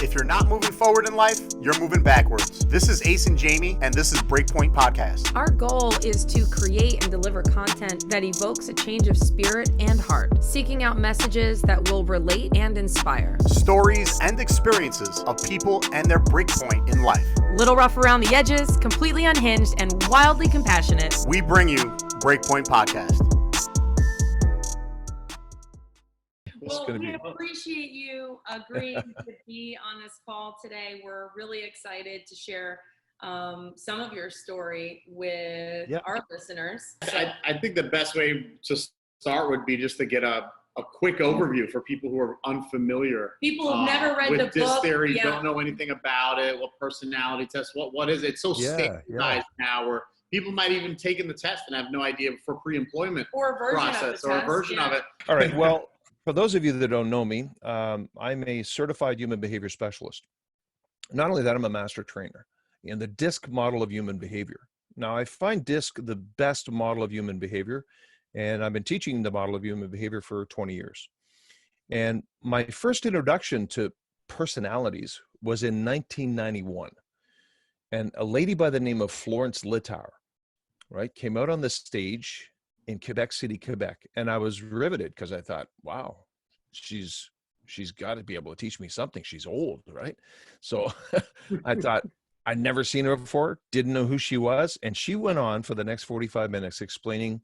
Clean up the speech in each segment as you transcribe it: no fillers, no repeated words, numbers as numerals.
If you're not moving forward in life, you're moving backwards. This is Ace and Jamie, and this is Breakpoint Podcast. Our goal is to create and deliver content that evokes a change of spirit and heart, seeking out messages that will relate and inspire. Stories and experiences of people and their breakpoint in life. Little rough around the edges, completely unhinged, and wildly compassionate. We bring you Breakpoint Podcast. Well, we appreciate you agreeing to be on this call today. We're really excited to share some of your story with our listeners. I think the best way to start would be just to get a quick overview for people who are unfamiliar. People who've never read the with disc book. theory, don't know anything about it. What personality test? What is it? It's so standardized now, where people might even taken the test and have no idea for pre-employment or a version process of the or test, a version of it. All right. Well, for those of you that don't know me, I'm a certified human behavior specialist. Not only that, I'm a master trainer in the DISC model of human behavior. Now, I find DISC the best model of human behavior, and I've been teaching the model of human behavior for 20 years. And my first introduction to personalities was in 1991. And a lady by the name of Florence Litauer, right, came out on the stage in Quebec City, Quebec. And I was riveted because I thought, wow, she's got to be able to teach me something. She's old, right? So I thought, I'd never seen her before, didn't know who she was. And she went on for the next 45 minutes explaining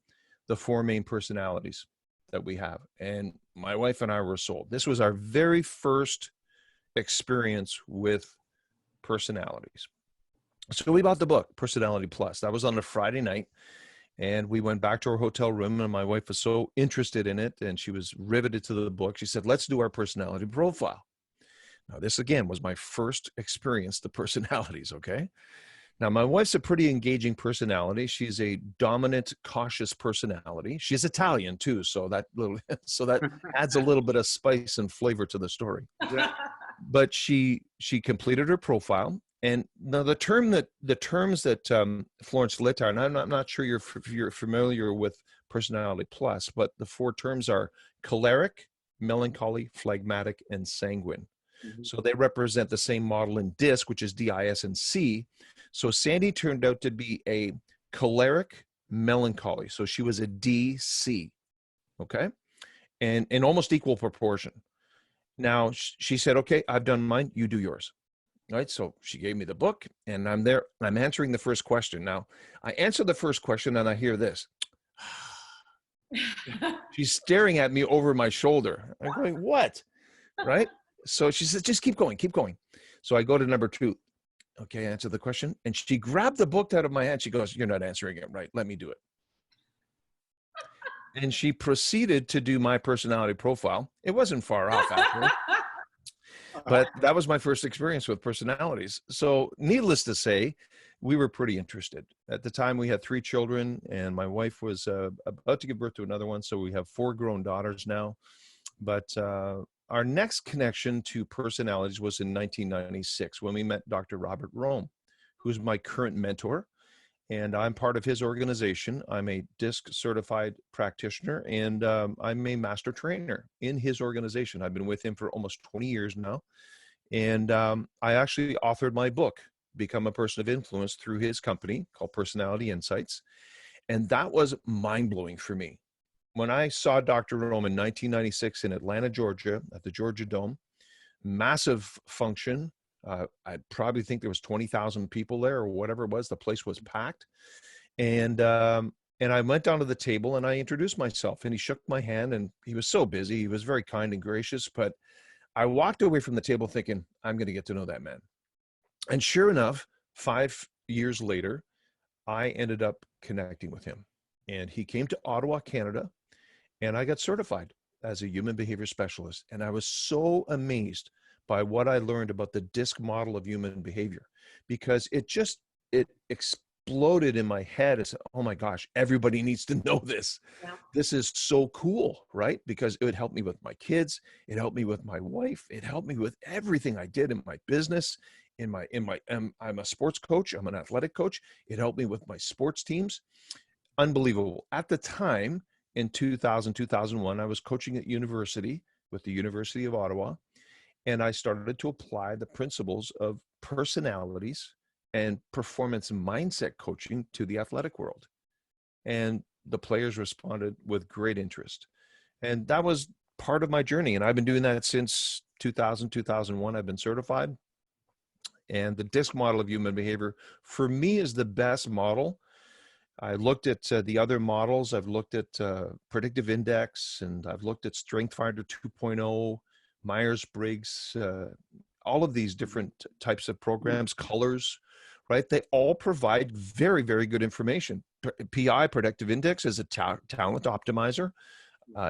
the four main personalities that we have. And my wife and I were sold. This was our very first experience with personalities. So we bought the book, Personality Plus. That was on a Friday night. And we went back to our hotel room, and my wife was so interested in it, and she was riveted to the book. She said, let's do our personality profile. Now, this, again, was my first experience, the personalities, okay? Now, my wife's a pretty engaging personality. She's a dominant, cautious personality. She's Italian, too, so that adds a little bit of spice and flavor to the story. Yeah. But she completed her profile. And now the terms that Florence Litauer, and I'm not sure you're familiar with Personality Plus, but the four terms are choleric, melancholy, phlegmatic, and sanguine. Mm-hmm. So they represent the same model in DISC, which is DIS and C. So Sandy turned out to be a choleric melancholy. So she was a DC, okay? And in almost equal proportion. Now she said, okay, I've done mine, you do yours. Right, so she gave me the book, and I'm there. I'm answering the first question. Now, I answer the first question, and I hear this. She's staring at me over my shoulder. I'm going, what? Right? So she says, just keep going, keep going. So I go to number 2. Okay, answer the question. And she grabbed the book out of my hand. She goes, you're not answering it right. Let me do it. And she proceeded to do my personality profile. It wasn't far off, actually. But that was my first experience with personalities. So needless to say, we were pretty interested. At the time, we had 3 children, and my wife was about to give birth to another one. So we have 4 grown daughters now. But our next connection to personalities was in 1996 when we met Dr. Robert Rome, who's my current mentor. And I'm part of his organization. I'm a DISC certified practitioner, and I'm a master trainer in his organization. I've been with him for almost 20 years now. And I actually authored my book, Become a Person of Influence, through his company called Personality Insights. And that was mind-blowing for me. When I saw Dr. Rome in 1996 in Atlanta, Georgia, at the Georgia Dome, massive function. I probably think there was 20,000 people there or whatever it was. The place was packed. And I went down to the table and I introduced myself, and he shook my hand, and he was so busy. He was very kind and gracious, but I walked away from the table thinking, I'm going to get to know that man. And sure enough, 5 years later, I ended up connecting with him, and he came to Ottawa, Canada, and I got certified as a human behavior specialist. And I was so amazed by what I learned about the DISC model of human behavior, because it exploded in my head. It's, oh my gosh, everybody needs to know this. Yeah. This is so cool, right? Because it would help me with my kids. It helped me with my wife. It helped me with everything I did in my business. I'm a sports coach. I'm an athletic coach. It helped me with my sports teams. Unbelievable. At the time, in 2000, 2001, I was coaching at university with the University of Ottawa. And I started to apply the principles of personalities and performance mindset coaching to the athletic world. And the players responded with great interest. And that was part of my journey. And I've been doing that since 2000, 2001. I've been certified. And the DISC model of human behavior, for me, is the best model. I looked at the other models. I've looked at predictive index, and I've looked at Strength Finder 2.0, Myers-Briggs, all of these different types of programs, colors, right? They all provide very, very good information. PI, predictive index, is a talent optimizer.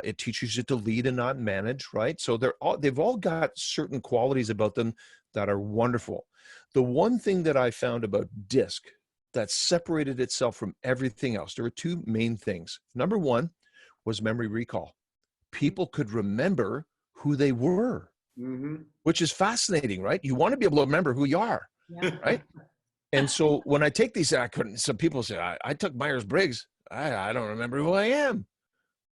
It teaches you to lead and not manage, right? So they've all got certain qualities about them that are wonderful. The one thing that I found about DISC that separated itself from everything else, there were two main things. Number one was memory recall. People could remember who they were, which is fascinating, right? You want to be able to remember who you are, right? And so when I take these, I couldn't. Some people say, I took Myers-Briggs. I don't remember who I am.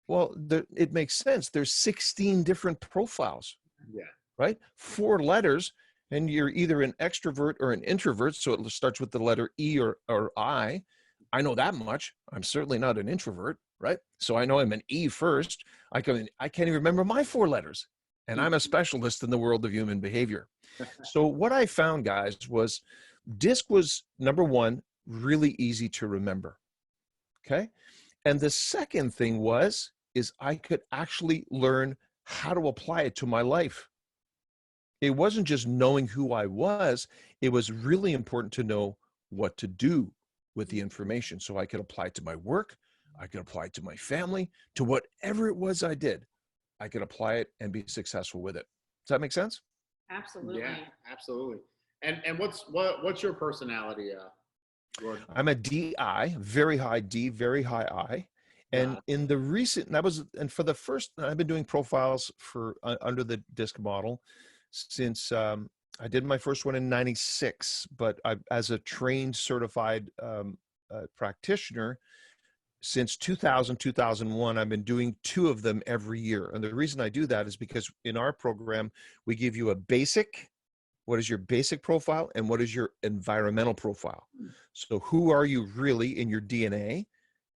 Well, it makes sense. There's 16 different profiles, right? 4 letters, and you're either an extrovert or an introvert. So it starts with the letter E or I. I know that much. I'm certainly not an introvert, right? So I know I'm an E first. I can't even remember my 4 letters. And I'm a specialist in the world of human behavior. So what I found, guys, was DISC was, number one, really easy to remember. Okay. And the second thing is I could actually learn how to apply it to my life. It wasn't just knowing who I was. It was really important to know what to do with the information so I could apply it to my work. I could apply it to my family, to whatever it was I did. I could apply it and be successful with it. Does that make sense? Absolutely. Yeah, absolutely. And what's your personality, Gordon? I'm a DI, very high D, very high I. And in the recent, for the first, I've been doing profiles for under the DISC model since I did my first one in '96, but as a trained certified practitioner, since 2000, 2001, I've been doing 2 of them every year. And the reason I do that is because in our program, we give you a basic, what is your basic profile, and what is your environmental profile? So who are you really in your DNA,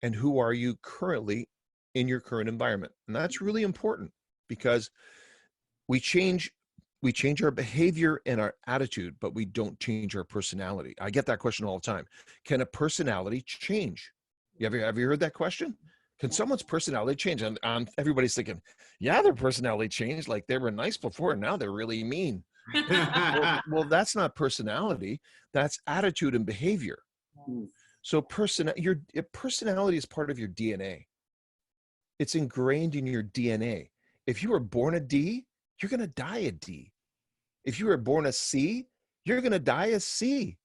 and who are you currently in your current environment? And that's really important because we change our behavior and our attitude, but we don't change our personality. I get that question all the time. Can a personality change? Have you heard that question? Can someone's personality change? And everybody's thinking, yeah, their personality changed. Like they were nice before, and now they're really mean. well, that's not personality. That's attitude and behavior. So your personality is part of your DNA. It's ingrained in your DNA. If you were born a D, you're going to die a D. If you were born a C, you're going to die a C.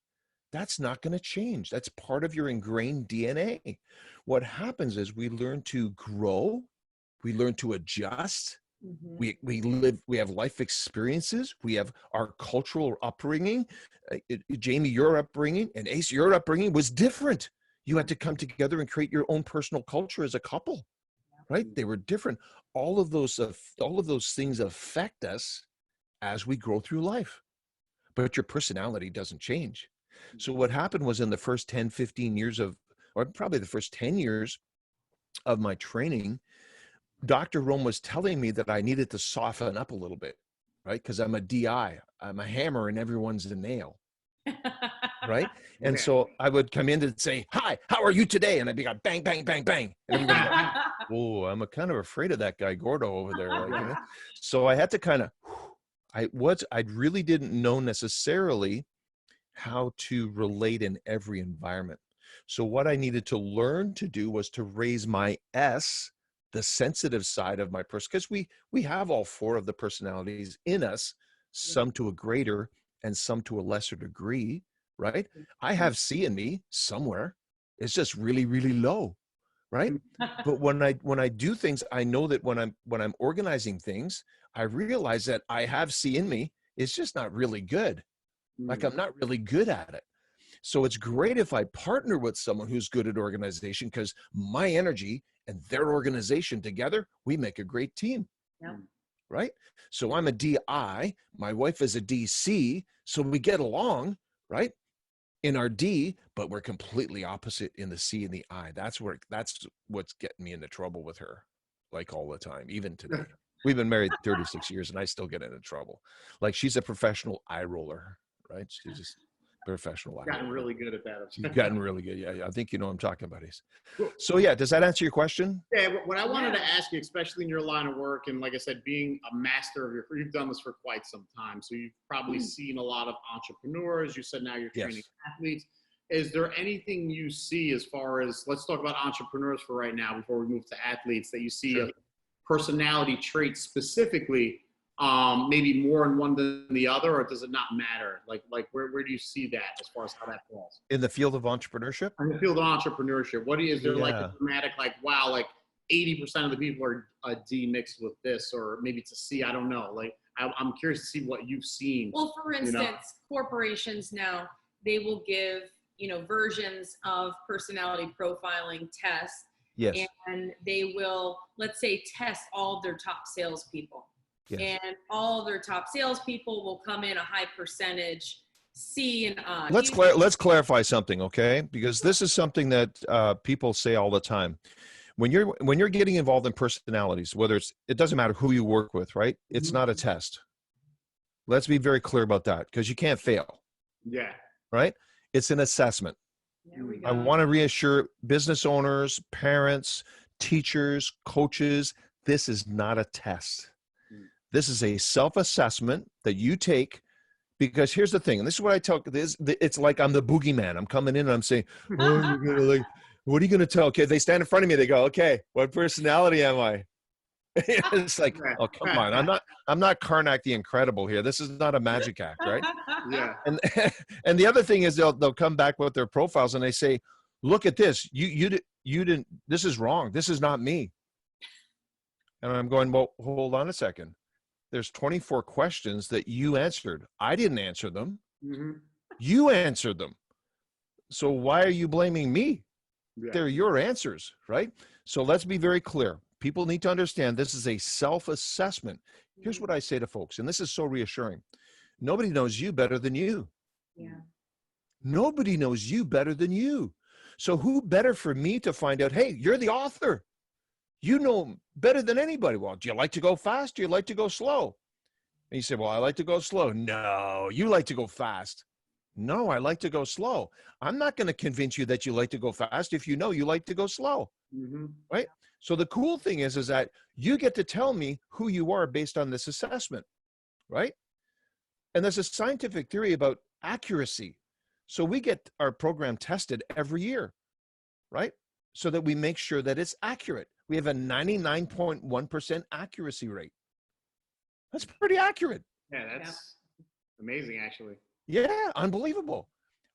That's not going to change. That's part of your ingrained DNA. What happens is we learn to grow. We learn to adjust. We have life experiences. We have our cultural upbringing. Jamie, your upbringing, and Ace, your upbringing was different. You had to come together and create your own personal culture as a couple, right? They were different. All of those things affect us as we grow through life, but your personality doesn't change. So what happened was in the first 10, 15 years or probably the first 10 years of my training, Dr. Rome was telling me that I needed to soften up a little bit, right? Because I'm a DI, I'm a hammer and everyone's a nail, right? And so I would come in and say, hi, how are you today? And I'd be like, bang, bang, bang, bang. And everybody would go, oh, I'm kind of afraid of that guy Gordo over there. Like, you know? So I had to kind of, I really didn't know necessarily how to relate in every environment. So what I needed to learn to do was to raise my S, the sensitive side of my person, because we have all 4 of the personalities in us, some to a greater and some to a lesser degree, right? I have C in me somewhere. It's just really, really low, right? But when I do things, I know that when I'm organizing things, I realize that I have C in me. It's just not really good. Like I'm not really good at it. So it's great if I partner with someone who's good at organization, because my energy and their organization together, we make a great team. Yep. right? So I'm a DI, my wife is a DC, so we get along, right? In our D, but we're completely opposite in the C and the I. That's what's getting me into trouble with her, like all the time, even today. We've been married 36 years and I still get into trouble. Like she's a professional eye roller, right? She's just professional. Gotten really good at that. She's gotten really good. Yeah. I think you know what I'm talking about. So yeah, does that answer your question? Yeah, what I wanted to ask you, especially in your line of work, and like I said, being a master of you've done this for quite some time, so you've probably seen a lot of entrepreneurs. You said now you're training athletes. Is there anything you see as far as, let's talk about entrepreneurs for right now before we move to athletes, that you see a personality trait specifically, maybe more in one than the other, or does it not matter? Like where do you see that as far as how that falls? In the field of entrepreneurship? In the field of entrepreneurship, is there like a dramatic, like, wow, like 80% of the people are a D mixed with this, or maybe it's a C, I don't know. Like, I'm curious to see what you've seen. Well, for instance, corporations now, they will give, versions of personality profiling tests. Yes. And they will, let's say, test all of their top salespeople. Yes. And all their top salespeople will come in a high percentage C and I. Let's clarify something, okay? Because this is something that people say all the time. When you're getting involved in personalities, it doesn't matter who you work with, right? It's not a test. Let's be very clear about that, because you can't fail. Yeah. Right? It's an assessment. There we go. I want to reassure business owners, parents, teachers, coaches, this is not a test. This is a self-assessment that you take, because here's the thing, and this is what I tell, it's like I'm the boogeyman. I'm coming in and I'm saying, what are you going to tell? Okay, they stand in front of me, they go, okay, what personality am I? It's like, oh, come on. I'm not Karnak the Incredible here. This is not a magic act, right? Yeah. And the other thing is they'll come back with their profiles and they say, look at this. You didn't, this is wrong. This is not me. And I'm going, well, hold on a second. There's 24 questions that you answered. I didn't answer them. Mm-hmm. You answered them. So why are you blaming me? Yeah. They're your answers, right? So let's be very clear. People need to understand this is a self-assessment. Here's what I say to folks, and this is so reassuring. Nobody knows you better than you. Yeah. Nobody knows you better than you. So who better for me to find out, hey, you're the author. You know better than anybody. Well, do you like to go fast? Do you like to go slow? And you say, well, I like to go slow. No, you like to go fast. No, I like to go slow. I'm not going to convince you that you like to go fast if you know you like to go slow. Mm-hmm. Right? So the cool thing is that you get to tell me who you are based on this assessment, right? And there's a scientific theory about accuracy. So we get our program tested every year, right? So that we make sure that it's accurate. We have a 99.1% accuracy rate. That's pretty accurate. Yeah, that's amazing, actually. Yeah, unbelievable.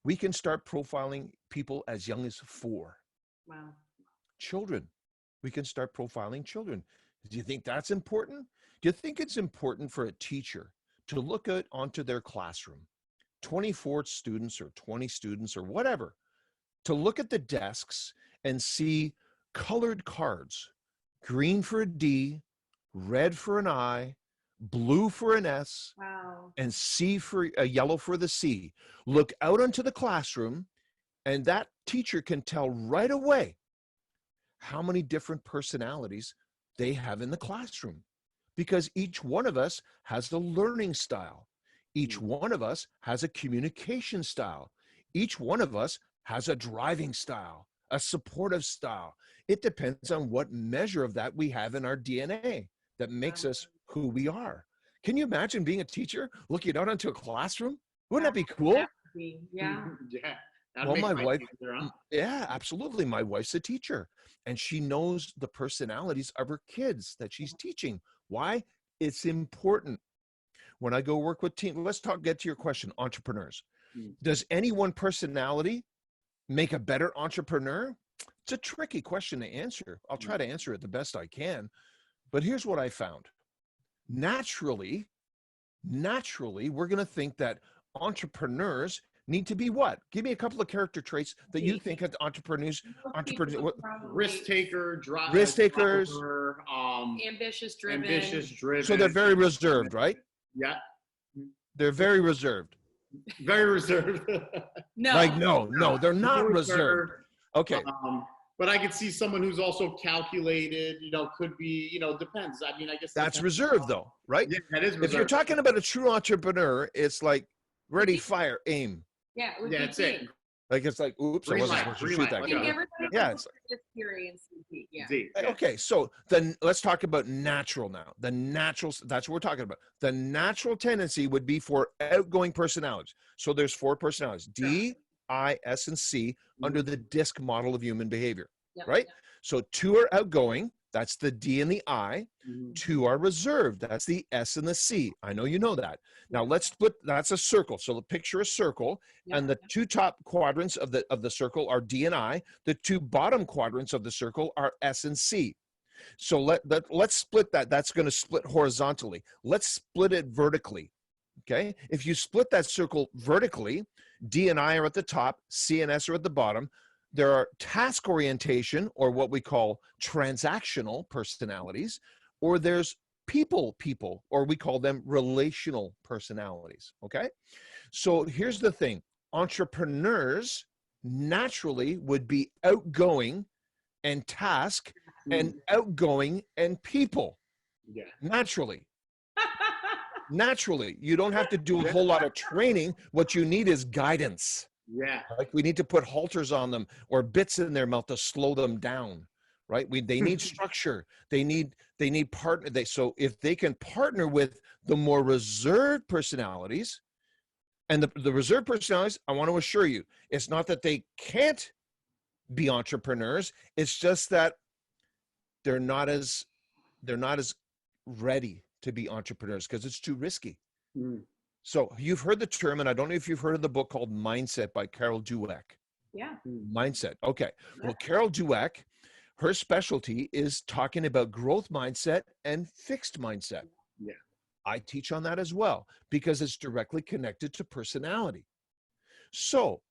We can start profiling people as young as 4. Wow. Children. We can start profiling children. Do you think that's important? Do you think it's important for a teacher to look out onto their classroom, 24 students or 20 students or whatever, to look at the desks and see colored cards, green for a D, red for an I, blue for an S, and C for a yellow for the C. Look out onto the classroom, and that teacher can tell right away how many different personalities they have in the classroom, because each one of us has a learning style. Each one of us has a communication style. Each one of us has a driving style, a supportive style. It depends on what measure of that we have in our DNA that makes us who we are. Can you imagine being a teacher looking out onto a classroom? Wouldn't that be cool? Yeah. Yeah. Well, my wife, yeah, absolutely. My wife's a teacher, and she knows the personalities of her kids that she's teaching. Why? It's important. When I go work with teams, get to your question, entrepreneurs. Does any one personality make a better entrepreneur? It's a tricky question to answer. I'll try to answer it the best I can. But here's what I found. Naturally, we're going to think that entrepreneurs need to be what? Give me a couple of character traits that you think of entrepreneurs. Risk taker, risk takers, ambitious, driven. So they're very reserved, right? Yeah. They're very reserved. Very reserved. No. Like, no, they're not reserved. Okay. But I could see someone who's also calculated, could be, depends. I mean, I guess that's reserved though, right? Yeah, that is reserved. If you're talking about a true entrepreneur, it's like ready, fire, aim. Yeah, that's it. Like, it's like, oops, I wasn't supposed to shoot that guy. Yeah, it's okay. So then let's talk about natural now. The natural, that's what we're talking about. The natural tendency would be for outgoing personalities. So there's 4 personalities: D, I, S, and C under the DISC model of human behavior, right? So 2 are outgoing. That's the D and the I. 2 are reserved. That's the S and the C. I know you know that. Now let's split. That's a circle. So picture a circle, and the 2 top quadrants of the circle are D and I. The 2 bottom quadrants of the circle are S and C. So let's split that. That's going to split horizontally. Let's split it vertically. Okay. If you split that circle vertically, D and I are at the top, C and S are at the bottom. There are task orientation, or what we call transactional personalities, or there's people, or we call them relational personalities, okay? So here's the thing. Entrepreneurs naturally would be outgoing and task and outgoing and people. Yeah. Naturally. Naturally. You don't have to do a whole lot of training. What you need is guidance. Yeah. Like, we need to put halters on them or bits in their mouth to slow them down, right? They need structure. They need partner. So if they can partner with the more reserved personalities, and the reserved personalities, I want to assure you, it's not that they can't be entrepreneurs. It's just that they're not as ready to be entrepreneurs because it's too risky. So you've heard the term, and I don't know if you've heard of the book called Mindset by Carol Juleck. Yeah. Mindset. Okay. Well, Carol Juleck, her specialty is talking about growth mindset and fixed mindset. Yeah. I teach on that as well because it's directly connected to personality. So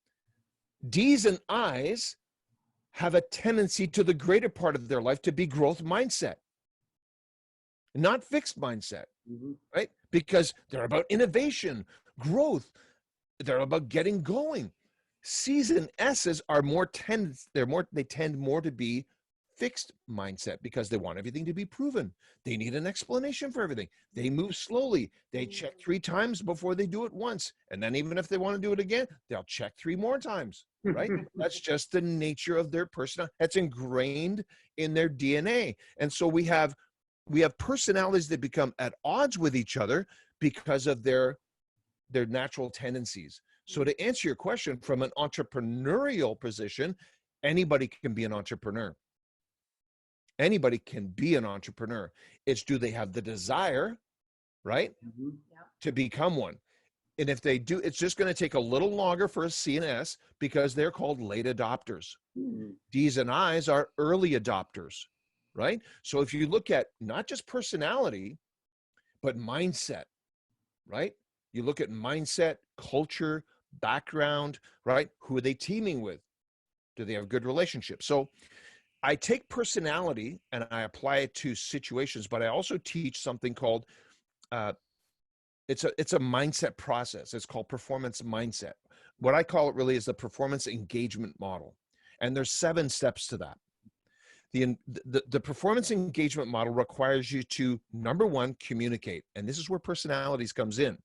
D's and I's have a tendency to the greater part of their life to be growth mindset, not fixed mindset, right? Because they're about innovation, growth. They're about getting going. C's and S's are they tend more to be fixed mindset because they want everything to be proven. They need an explanation for everything. They move slowly. They check 3 times before they do it once. And then even if they want to do it again, they'll check 3 more times, right? That's just the nature of their personality. That's ingrained in their DNA. And so we have personalities that become at odds with each other because of their natural tendencies. So to answer your question, from an entrepreneurial position, anybody can be an entrepreneur. Anybody can be an entrepreneur. It's, do they have the desire, right, to become one? And if they do, it's just going to take a little longer for a C and S because they're called late adopters. D's and I's are early adopters, right? So if you look at not just personality, but mindset, right? You look at mindset, culture, background, right? Who are they teaming with? Do they have good relationships? So I take personality and I apply it to situations, but I also teach something called, it's a mindset process. It's called performance mindset. What I call it really is the performance engagement model. And there's 7 steps to that. The performance engagement model requires you to, number 1, communicate. And this is where personalities comes in.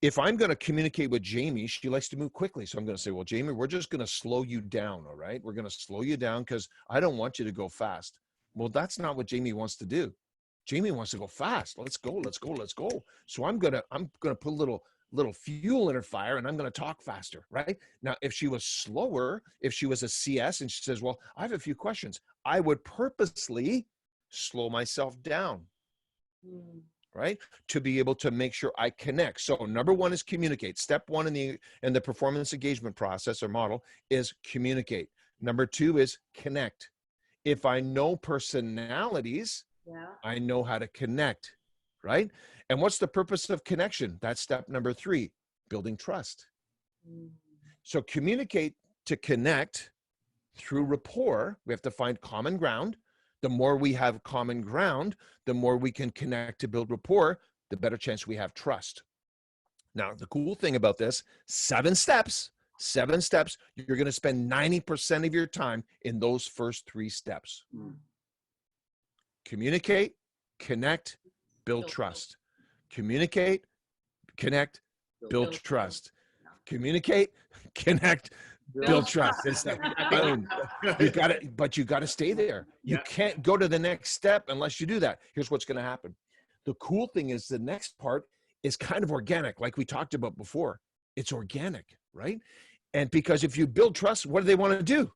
If I'm going to communicate with Jamie, she likes to move quickly. So I'm going to say, well, Jamie, we're just going to slow you down. All right. We're going to slow you down because I don't want you to go fast. Well, that's not what Jamie wants to do. Jamie wants to go fast. Let's go. Let's go. Let's go. So I'm going to put a little fuel in her fire and I'm going to talk faster. Right now, if she was slower, if she was a CS and she says, well, I have a few questions, I would purposely slow myself down. Right? To be able to make sure I connect. So number 1 is communicate. Step 1 in the performance engagement process or model is communicate. Number 2 is connect. If I know personalities, I know how to connect, right? And what's the purpose of connection? That's step number 3, building trust. So communicate to connect through rapport. We have to find common ground. The more we have common ground, the more we can connect to build rapport, the better chance we have trust. Now, the cool thing about this, 7 steps, you're going to spend 90% of your time in those first 3 steps. Communicate, connect, build trust. Communicate, connect, build trust. Communicate, connect, build trust. It's like, boom. You got to stay there. You can't go to the next step unless you do that. Here's what's going to happen. The cool thing is the next part is kind of organic, like we talked about before. It's organic, right? And because if you build trust, what do they want to do?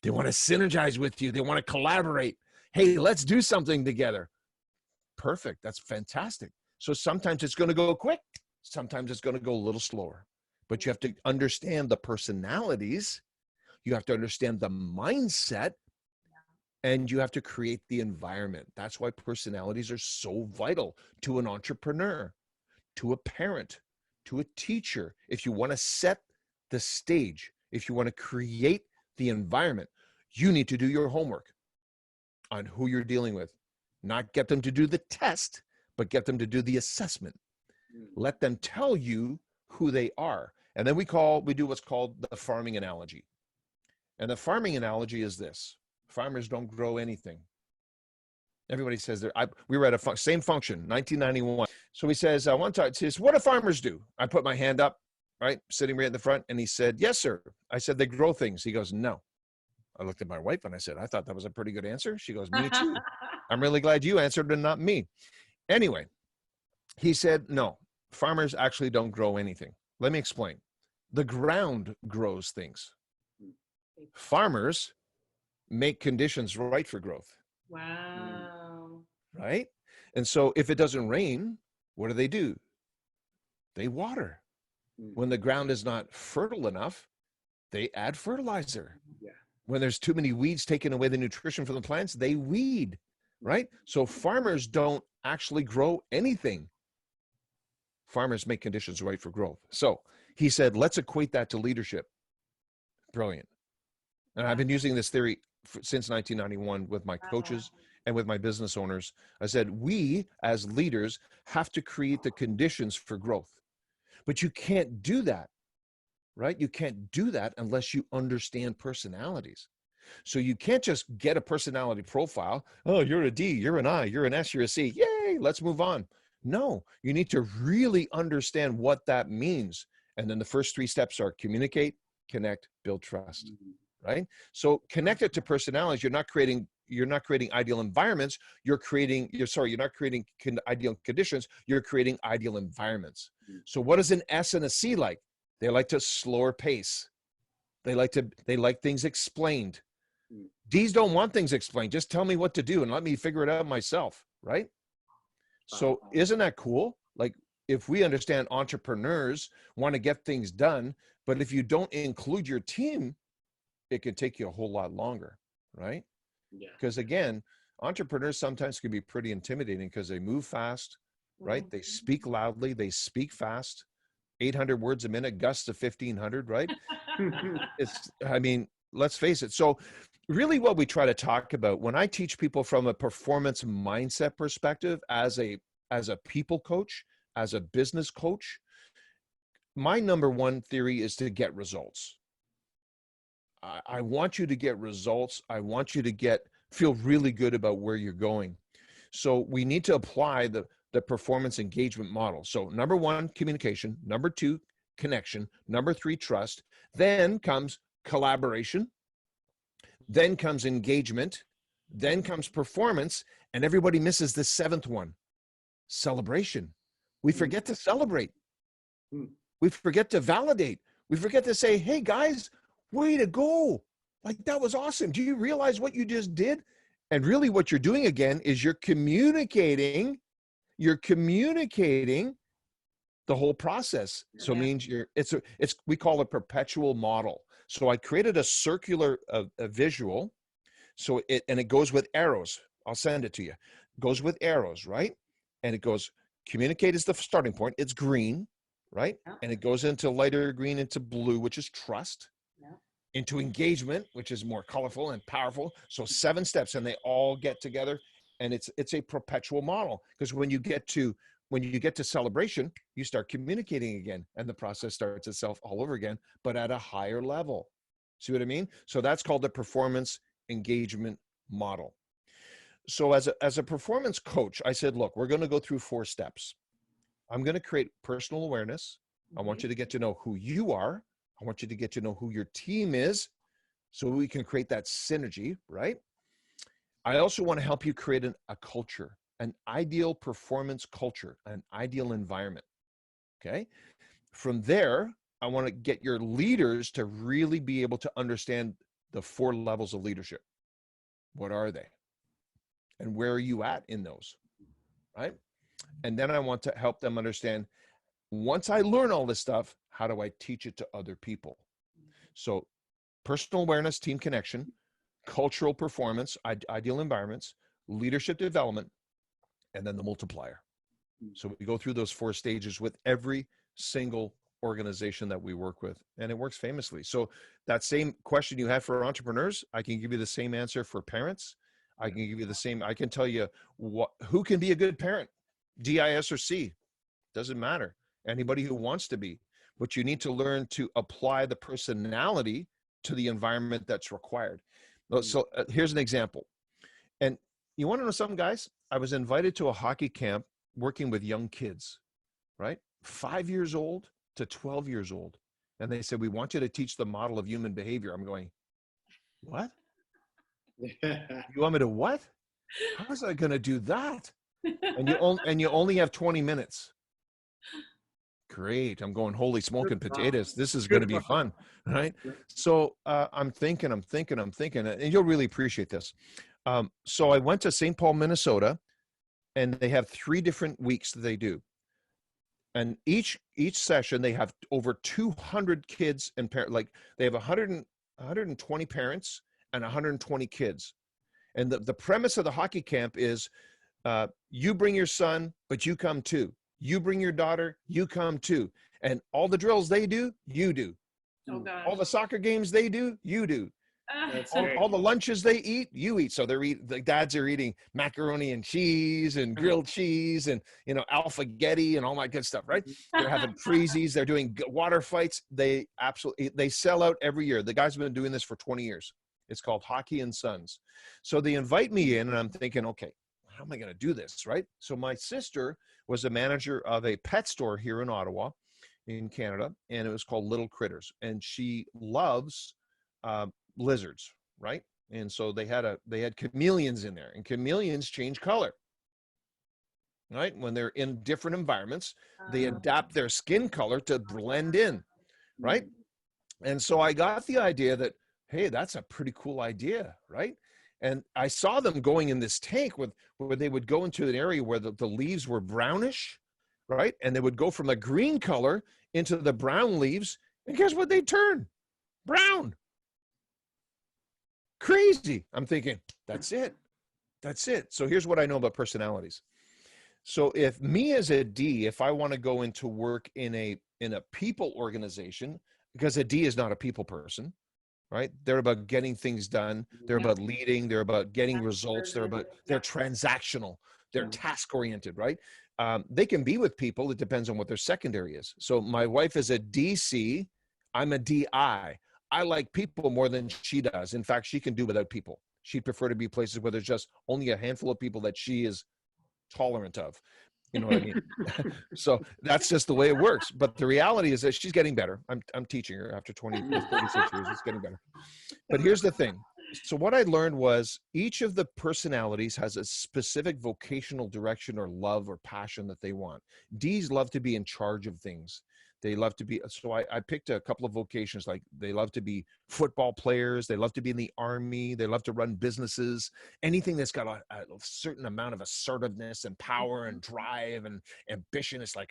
They want to synergize with you. They want to collaborate. Hey, let's do something together. Perfect. That's fantastic. So sometimes it's going to go quick. Sometimes it's going to go a little slower. But you have to understand the personalities. You have to understand the mindset. And you have to create the environment. That's why personalities are so vital to an entrepreneur, to a parent, to a teacher. If you want to set the stage, if you want to create the environment, you need to do your homework on who you're dealing with. Not get them to do the test, but get them to do the assessment. Let them tell you who they are. And then we do what's called the farming analogy. And the farming analogy is this. Farmers don't grow anything. Everybody says we were at a same function, 1991. So he says, one time, he says, what do farmers do? I put my hand up, right, sitting right in the front. And he said, yes, sir. I said, they grow things. He goes, no. I looked at my wife and I said, I thought that was a pretty good answer. She goes, me too. I'm really glad you answered and not me. Anyway, he said, no, farmers actually don't grow anything. Let me explain. The ground grows things. Farmers make conditions right for growth. Wow. Right? And so if it doesn't rain, what do? They water. When the ground is not fertile enough, they add fertilizer. Yeah. When there's too many weeds taking away the nutrition from the plants, they weed, right? So farmers don't actually grow anything. Farmers make conditions right for growth. So he said, let's equate that to leadership. Brilliant. And I've been using this theory since 1991 with my coaches and with my business owners. I said, we as leaders have to create the conditions for growth. But you can't do that, right? You can't do that unless you understand personalities. So you can't just get a personality profile. Oh, you're a D, you're an I, you're an S, you're a C. Yay, let's move on. No, you need to really understand what that means. And then the first 3 steps are communicate, connect, build trust, right? So connected to personalities, you're not creating ideal environments. You're not creating ideal conditions. You're creating ideal environments. So what is an S and a C like? They like to slower pace. They like things explained. D's don't want things explained. Just tell me what to do and let me figure it out myself, right? So isn't that cool? Like if we understand entrepreneurs want to get things done, but if you don't include your team, it can take you a whole lot longer, right? Yeah. Because again, entrepreneurs sometimes can be pretty intimidating because they move fast, right? They speak loudly, they speak fast, 800 words a minute, gusts of 1,500, right? Let's face it. So really what we try to talk about when I teach people from a performance mindset perspective as a people coach, as a business coach, my number one theory is to get results. I want you to get results. I want you to feel really good about where you're going. So we need to apply the performance engagement model. So number 1, communication. Number 2, connection. Number 3, trust. Then comes collaboration. Then comes engagement. Then comes performance. And everybody misses the 7th one, celebration. We forget to celebrate. We forget to validate. We forget to say, hey guys, way to go. Like that was awesome. Do you realize what you just did? And really what you're doing again is you're communicating the whole process. So it means we call it perpetual model. So I created a circular visual. So it goes with arrows. I'll send it to you. It goes with arrows, right? And it goes, communicate is the starting point. It's green. right? Yeah. And it goes into lighter green, into blue, which is trust, Yeah. into engagement, which is more colorful and powerful. So 7 steps, and they all get together, and it's a perpetual model, because when you get to celebration, you start communicating again, and the process starts itself all over again, but at a higher level. See what I mean? So that's called the performance engagement model. So as a performance coach, I said, look, we're going to go through 4 steps. I'm going to create personal awareness. I want you to get to know who you are. I want you to get to know who your team is, so we can create that synergy, right? I also want to help you create a culture, an ideal performance culture, an ideal environment, okay? From there, I want to get your leaders to really be able to understand the 4 levels of leadership. What are they? And where are you at in those, right? And then I want to help them understand, once I learn all this stuff, how do I teach it to other people? So personal awareness, team connection, cultural performance, ideal environments, leadership development, and then the multiplier. So we go through those 4 stages with every single organization that we work with, and it works famously. So that same question you have for entrepreneurs, I can give you the same answer for parents. I can give you the same, I can tell you who can be a good parent, DIS or C, doesn't matter. Anybody who wants to be, but you need to learn to apply the personality to the environment that's required. So here's an example. And you want to know something, guys? I was invited to a hockey camp working with young kids, right? 5 years old to 12 years old. And they said, we want you to teach the model of human behavior. I'm going, what? You want me to what? How was I going to do that? And you only have 20 minutes. Great. I'm going, holy smoking potatoes. This is going to be fun, right? So I'm thinking, and you'll really appreciate this. So I went to St. Paul, Minnesota, and they have 3 different weeks that they do. And each session, they have over 200 kids and parents. Like they have 120 parents and 120 kids. And the premise of the hockey camp is you bring your son, but you come too. You bring your daughter, you come too. And all the drills they do, you do. Oh, gosh. All the soccer games they do, you do. All the lunches they eat, you eat. So the dads are eating macaroni and cheese and grilled cheese and, alphagetti and all that good stuff, right? They're having freezies. They're doing water fights. They sell out every year. The guys have been doing this for 20 years. It's called Hockey and Sons. So they invite me in, and I'm thinking, okay, how am I going to do this, right? So my sister was a manager of a pet store here in Ottawa, in Canada, and it was called Little Critters. And she loves lizards, right? And so they had chameleons in there, and chameleons change color, right? When they're in different environments, they adapt their skin color to blend in, right? And so I got the idea that, hey, that's a pretty cool idea, right? And I saw them going in this tank where they would go into an area where the leaves were brownish, right? And they would go from a green color into the brown leaves. And guess what they turn? Brown. Crazy. I'm thinking, that's it. That's it. So here's what I know about personalities. So if me as a D, if I want to go into work in a people organization, because a D is not a people person, right? They're about getting things done. They're about leading. They're about getting results. They're transactional. They're task oriented, right? They can be with people. It depends on what their secondary is. So my wife is a DC. I'm a DI. I like people more than she does. In fact, she can do without people. She'd prefer to be places where there's just only a handful of people that she is tolerant of. You know what I mean? So that's just the way it works. But the reality is that she's getting better. I'm teaching her after 36 years. It's getting better. But here's the thing. So what I learned was each of the personalities has a specific vocational direction or love or passion that they want. Ds love to be in charge of things. They love to be, so I picked a couple of vocations, like they love to be football players. They love to be in the army. They love to run businesses, anything that's got a certain amount of assertiveness and power and drive and ambition. It's like,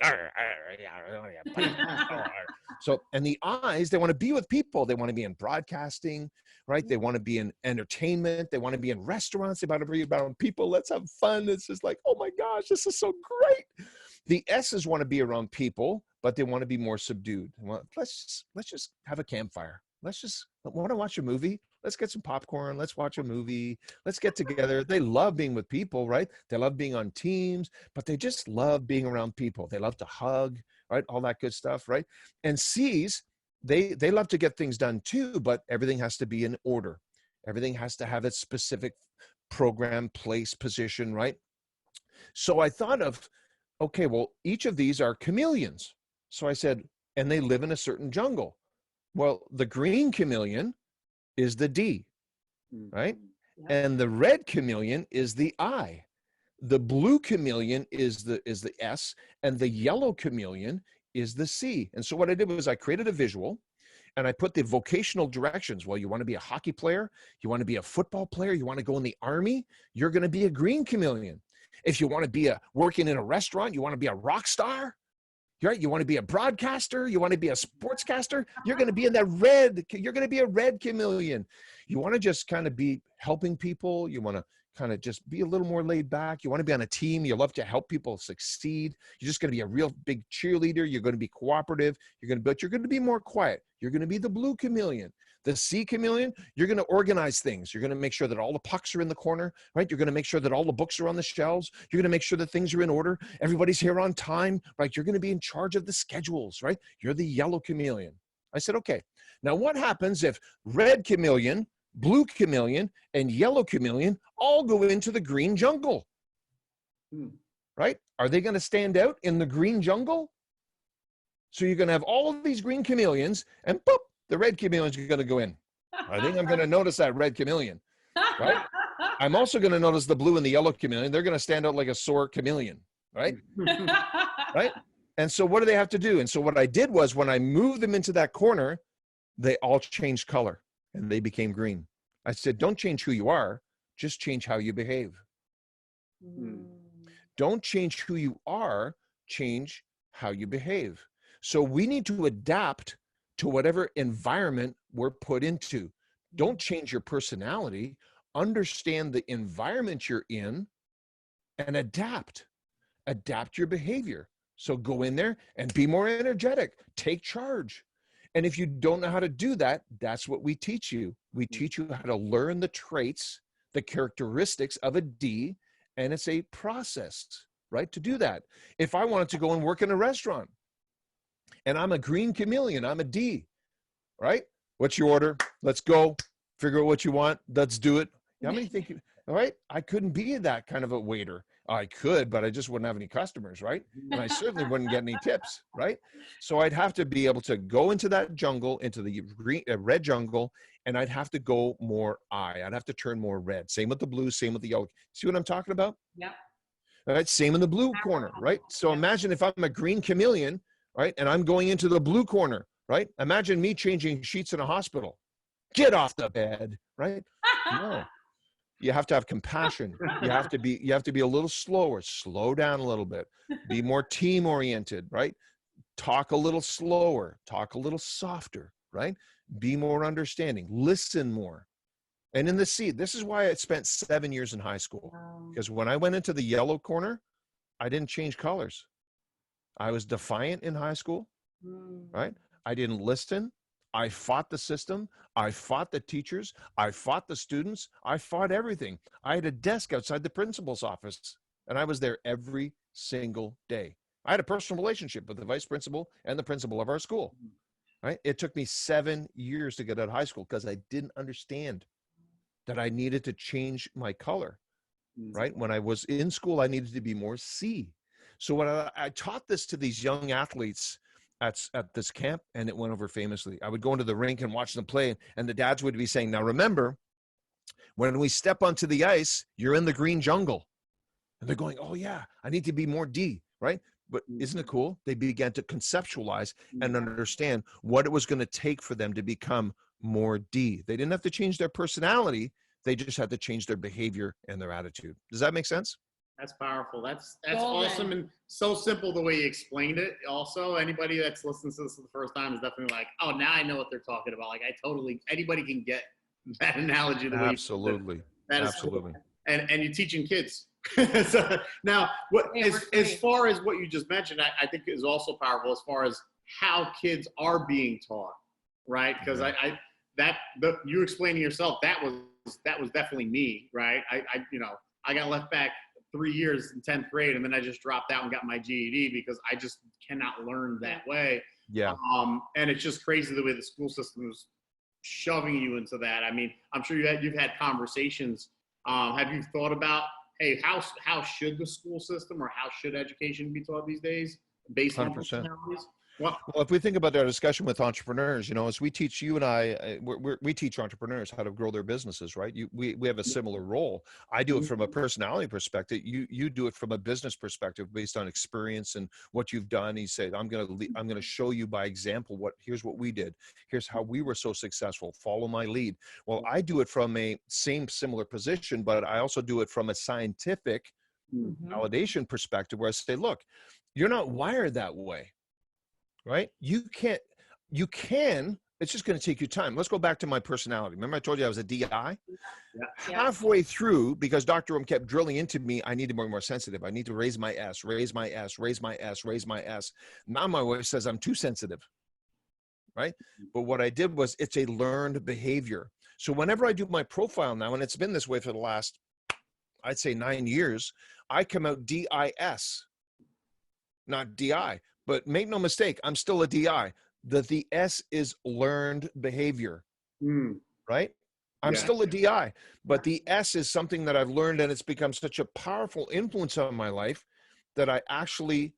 so, and the I's, they want to be with people. They want to be in broadcasting, right? They want to be in entertainment. They want to be in restaurants. They want to be around people. Let's have fun. It's just like, oh my gosh, this is so great. The S's want to be around people, but they want to be more subdued. Well, let's just have a campfire. Want to watch a movie? Let's get some popcorn. Let's watch a movie. Let's get together. They love being with people, right? They love being on teams, but they just love being around people. They love to hug, right? All that good stuff, right? And C's, they love to get things done too, but everything has to be in order. Everything has to have its specific program, place, position, right? So I thought of, okay, well, each of these are chameleons. So I said, and they live in a certain jungle. Well, the green chameleon is the D, right? Yeah. And the red chameleon is the I. The blue chameleon is the S, and the yellow chameleon is the C. And so what I did was I created a visual, and I put the vocational directions. Well, you want to be a hockey player, you want to be a football player, you want to go in the army, you're going to be a green chameleon. If you want to be working in a restaurant, you want to be a rock star, right? You want to be a broadcaster, you want to be a sportscaster, you're going to be in that red, you're going to be a red chameleon. You want to just kind of be helping people, you want to kind of just be a little more laid back, you want to be on a team, you love to help people succeed, you're just going to be a real big cheerleader, you're going to be cooperative, but you're going to be more quiet. You're going to be the blue chameleon. The C chameleon, you're going to organize things. You're going to make sure that all the pucks are in the corner, right? You're going to make sure that all the books are on the shelves. You're going to make sure that things are in order. Everybody's here on time, right? You're going to be in charge of the schedules, right? You're the yellow chameleon. I said, okay, now what happens if red chameleon, blue chameleon, and yellow chameleon all go into the green jungle, right? Are they going to stand out in the green jungle? So you're going to have all of these green chameleons, and boop, the red chameleon's going to go in. I think I'm going to notice that red chameleon, right? I'm also going to notice the blue and the yellow chameleon. They're going to stand out like a sore chameleon, right? Right? And so what do they have to do? And so what I did was when I moved them into that corner, they all changed color and they became green. I said, don't change who you are, just change how you behave. Don't change who you are, change how you behave. So we need to adapt to whatever environment we're put into. Don't change your personality. Understand the environment you're in and adapt. Adapt your behavior. So go in there and be more energetic. Take charge. And if you don't know how to do that, that's what we teach you. We teach you how to learn the traits, the characteristics of a D, and it's a process, right, to do that. If I wanted to go and work in a restaurant, and I'm a green chameleon, I'm a D, right? What's your order? Let's go. Figure out what you want. Let's do it. How many think you, all right? I couldn't be that kind of a waiter. I could, but I just wouldn't have any customers, right? And I certainly wouldn't get any tips, right? So I'd have to be able to go into that jungle, into the red jungle, and I'd have to go more I'd have to turn more red. Same with the blue, same with the yellow. See what I'm talking about? Yeah. All right, same in the blue corner, right? So imagine if I'm a green chameleon, right? And I'm going into the blue corner, right? Imagine me changing sheets in a hospital. Get off the bed, right? No. You have to have compassion. You have to be a little slower, slow down a little bit, be more team oriented, right? Talk a little slower, talk a little softer, right? Be more understanding, listen more. And in the C, this is why I spent 7 years in high school. Because when I went into the yellow corner, I didn't change colors. I was defiant in high school, right? I didn't listen. I fought the system. I fought the teachers. I fought the students. I fought everything. I had a desk outside the principal's office, and I was there every single day. I had a personal relationship with the vice principal and the principal of our school, right? It took me 7 years to get out of high school because I didn't understand that I needed to change my color, right? When I was in school, I needed to be more C. So when I taught this to these young athletes at this camp, and it went over famously. I would go into the rink and watch them play, and the dads would be saying, now remember, when we step onto the ice, you're in the green jungle. And they're going, oh yeah, I need to be more D, right? But isn't it cool? They began to conceptualize and understand what it was going to take for them to become more D. They didn't have to change their personality. They just had to change their behavior and their attitude. Does that make sense? That's powerful. That's awesome and so simple the way you explained it. Also, anybody that's listening to this for the first time is definitely like, oh, now I know what they're talking about. Like anybody can get that analogy. The way absolutely. That is absolutely. Cool. And you're teaching kids So, now, as far as what you just mentioned, I think is also powerful as far as how kids are being taught, right? Because you explaining yourself, that was definitely me, right? I got left back 3 years in 10th grade, and then I just dropped out and got my GED because I just cannot learn that way. Yeah. And it's just crazy the way the school system is shoving you into that. I mean, I'm sure you've had conversations. Have you thought about, hey, how should the school system or how should education be taught these days based on 100%. personalities? Well, if we think about our discussion with entrepreneurs, as we teach you and I, we teach entrepreneurs how to grow their businesses, right? We have a similar role. I do it from a personality perspective. You do it from a business perspective based on experience and what you've done. You say, I'm going to show you by example here's what we did. Here's how we were so successful. Follow my lead. Well, I do it from a similar position, but I also do it from a scientific validation perspective where I say, look, you're not wired that way. Right? You can, it's just going to take you time. Let's go back to my personality. Remember I told you I was a DI? Yeah. Halfway through, because Dr. Ohm kept drilling into me, I need to be more sensitive. I need to raise my S, raise my S, raise my S, raise my S. Now my wife says I'm too sensitive, right? But what I did was it's a learned behavior. So whenever I do my profile now, and it's been this way for the last, I'd say 9 years, I come out DIS, not DI. But make no mistake, I'm still a DI. The S is learned behavior, right? I'm still a DI, but the S is something that I've learned, and it's become such a powerful influence on my life that I actually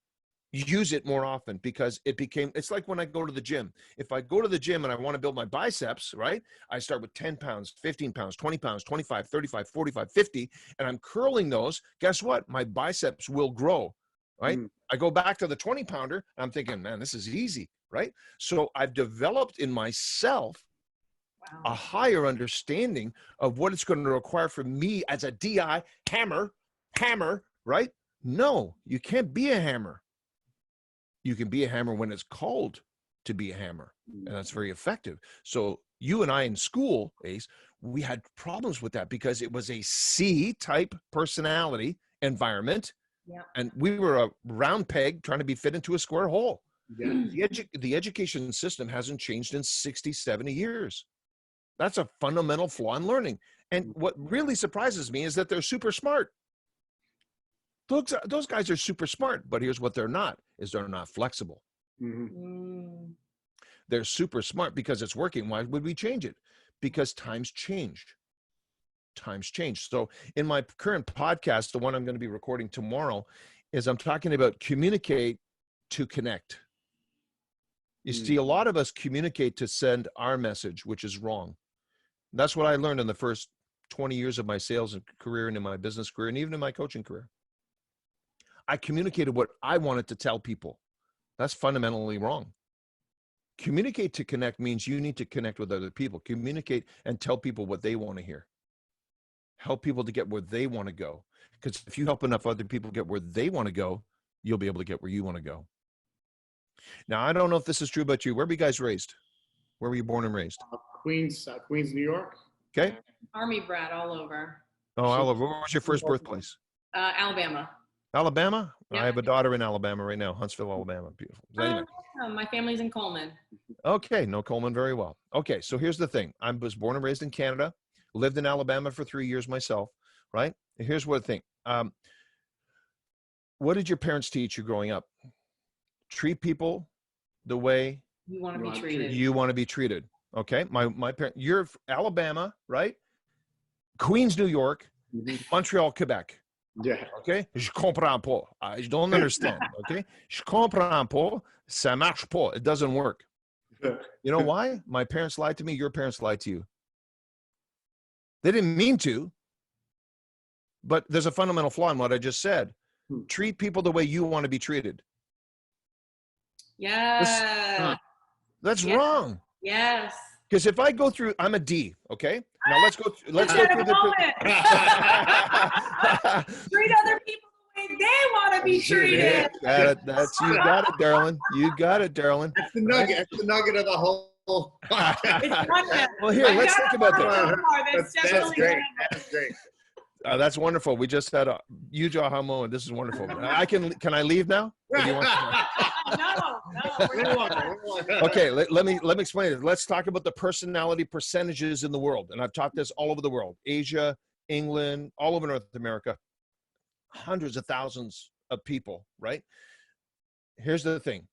use it more often because it's like when I go to the gym. If I go to the gym and I want to build my biceps, right? I start with 10 pounds, 15 pounds, 20 pounds, 25, 35, 45, 50, and I'm curling those. Guess what? My biceps will grow. Right? I go back to the 20 pounder. I'm thinking, man, this is easy, right? So I've developed in myself a higher understanding of what it's going to require for me as a DI hammer, right? No, you can't be a hammer. You can be a hammer when it's called to be a hammer, and that's very effective. So you and I in school, Ace, we had problems with that because it was a C-type personality environment. Yeah. And we were a round peg trying to be fit into a square hole. Yeah. The education system hasn't changed in 60, 70 years. That's a fundamental flaw in learning. And what really surprises me is that they're super smart. Those guys are super smart, but here's what they're not flexible. They're super smart because it's working. Why would we change it? Because times changed. So in my current podcast, the one I'm going to be recording tomorrow, is I'm talking about communicate to connect. You see, a lot of us communicate to send our message, which is wrong. That's what I learned in the first 20 years of my sales career and in my business career and even in my coaching career. I communicated what I wanted to tell people. That's fundamentally wrong. Communicate to connect means you need to connect with other people. Communicate and tell people what they want to hear. Help people to get where they want to go. Because if you help enough other people get where they want to go, you'll be able to get where you want to go. Now, I don't know if this is true about you. Where were you guys raised? Where were you born and raised? Queens, New York. Okay. Army brat all over. Oh, all over. Where was your first birthplace? Alabama. Alabama? Yeah. I have a daughter in Alabama right now, Huntsville, Alabama. Beautiful. Anyway. My family's in Coleman. Okay, know Coleman very well. Okay, so here's the thing. I was born and raised in Canada. Lived in Alabama for 3 years myself, right? Here's what I think. What did your parents teach you growing up? Treat people the way you want to be treated. You want to be treated. Okay. My parents, you're Alabama, right? Queens, New York, Montreal, Quebec. Yeah. Okay. Je comprends pas. I don't understand. Okay. Je comprends pas. Ça marche pas. It doesn't work. You know why? My parents lied to me. Your parents lied to you. They didn't mean to, but there's a fundamental flaw in what I just said. Treat people the way you want to be treated. Yeah. That's wrong. Yes. Because if I go through, I'm a D. Okay. Now let's go through the. Treat other people the way they want to be treated. You got it, darling. You got it, darling. That's the nugget. That's the nugget of the whole. Well, here, let's think about that. That's great. That's great. That's wonderful. We just had a huge aha moment. This is wonderful. Can I leave now? Or do you want No. Okay, let me explain it. Let's talk about the personality percentages in the world. And I've taught this all over the world, Asia, England, all over North America, hundreds of thousands of people, right? Here's the thing.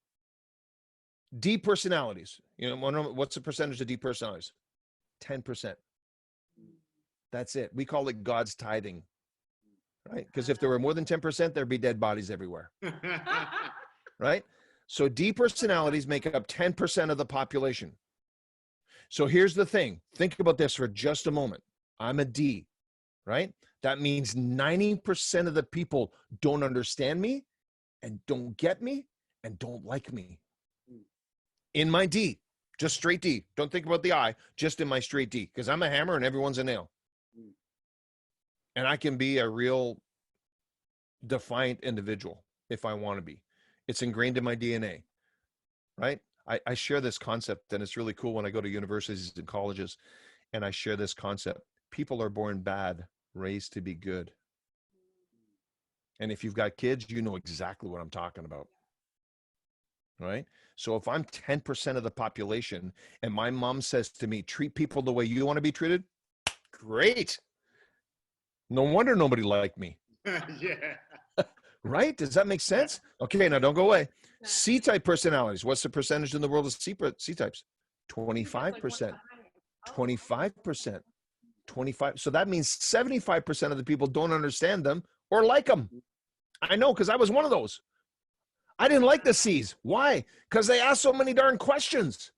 D personalities, what's the percentage of D personalities? 10%. That's it. We call it God's tithing, right? Because if there were more than 10%, there'd be dead bodies everywhere, right? So D personalities make up 10% of the population. So here's the thing. Think about this for just a moment. I'm a D, right? That means 90% of the people don't understand me and don't get me and don't like me. In my D, just straight D. Don't think about the I, just in my straight D, because I'm a hammer and everyone's a nail. And I can be a real defiant individual if I want to be. It's ingrained in my DNA, right? I share this concept, and it's really cool when I go to universities and colleges and I share this concept. People are born bad, raised to be good. And if you've got kids, you know exactly what I'm talking about, right? So if I'm 10% of the population and my mom says to me, treat people the way you want to be treated, great. No wonder nobody liked me. Yeah. Right? Does that make sense? Okay, now don't go away. C-type personalities. What's the percentage in the world of C-types? 25%. 25%. 25. So that means 75% of the people don't understand them or like them. I know, because I was one of those. I didn't like the C's. Why? Because they asked so many darn questions.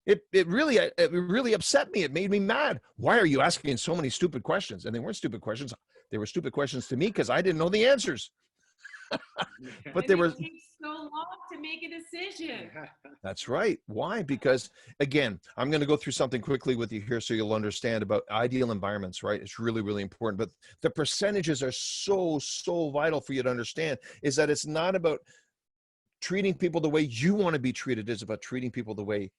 It really upset me. It made me mad. Why are you asking so many stupid questions? And they weren't stupid questions. They were stupid questions to me because I didn't know the answers. But they were. It takes so long to make a decision. That's right. Why? Because again, I'm going to go through something quickly with you here so you'll understand about ideal environments, right? It's really, really important. But the percentages are so vital for you to understand, is that it's not about treating people the way you want to be treated. It's about treating people the way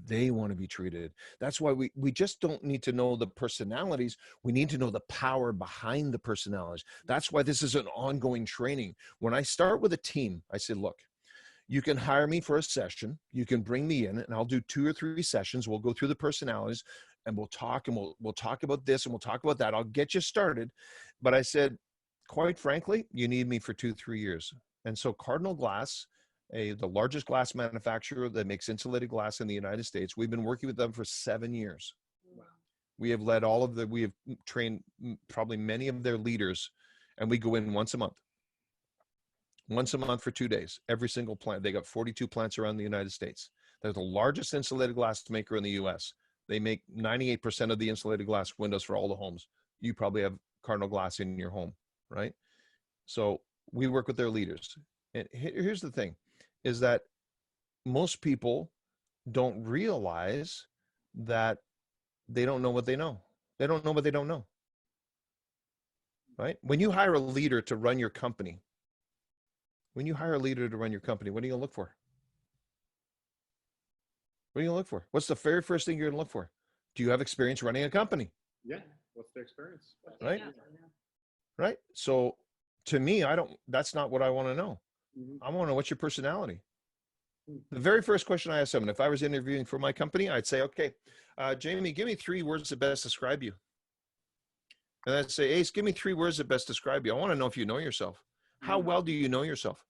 they want to be treated. That's why we just don't need to know the personalities. We need to know the power behind the personalities. That's why this is an ongoing training. When I start with a team, I say, look, you can hire me for a session. You can bring me in and I'll do 2 or 3 sessions. We'll go through the personalities and we'll talk about this and we'll talk about that. I'll get you started. But I said, quite frankly, you need me for 2-3 years. And so Cardinal Glass, the largest glass manufacturer that makes insulated glass in the United States. We've been working with them for 7 years. Wow. We have led we have trained probably many of their leaders, and we go in once a month for 2 days, every single plant. They got 42 plants around the United States. They're the largest insulated glass maker in the US. They make 98% of the insulated glass windows for all the homes. You probably have Cardinal Glass in your home, right? So we work with their leaders. And here's the thing, is that most people don't realize that they don't know what they know. They don't know what they don't know, right? When you hire a leader to run your company, what are you going to look for? What are you going to look for? What's the very first thing you're going to look for? Do you have experience running a company? Yeah. What's their experience? Right? Yeah. Right? So to me, that's not what I want to know. I want to know, what's your personality? The very first question I ask someone, if I was interviewing for my company, I'd say, okay, Jamie, give me 3 words that best describe you. And I'd say, Ace, give me 3 words that best describe you. I want to know if you know yourself. How well do you know yourself?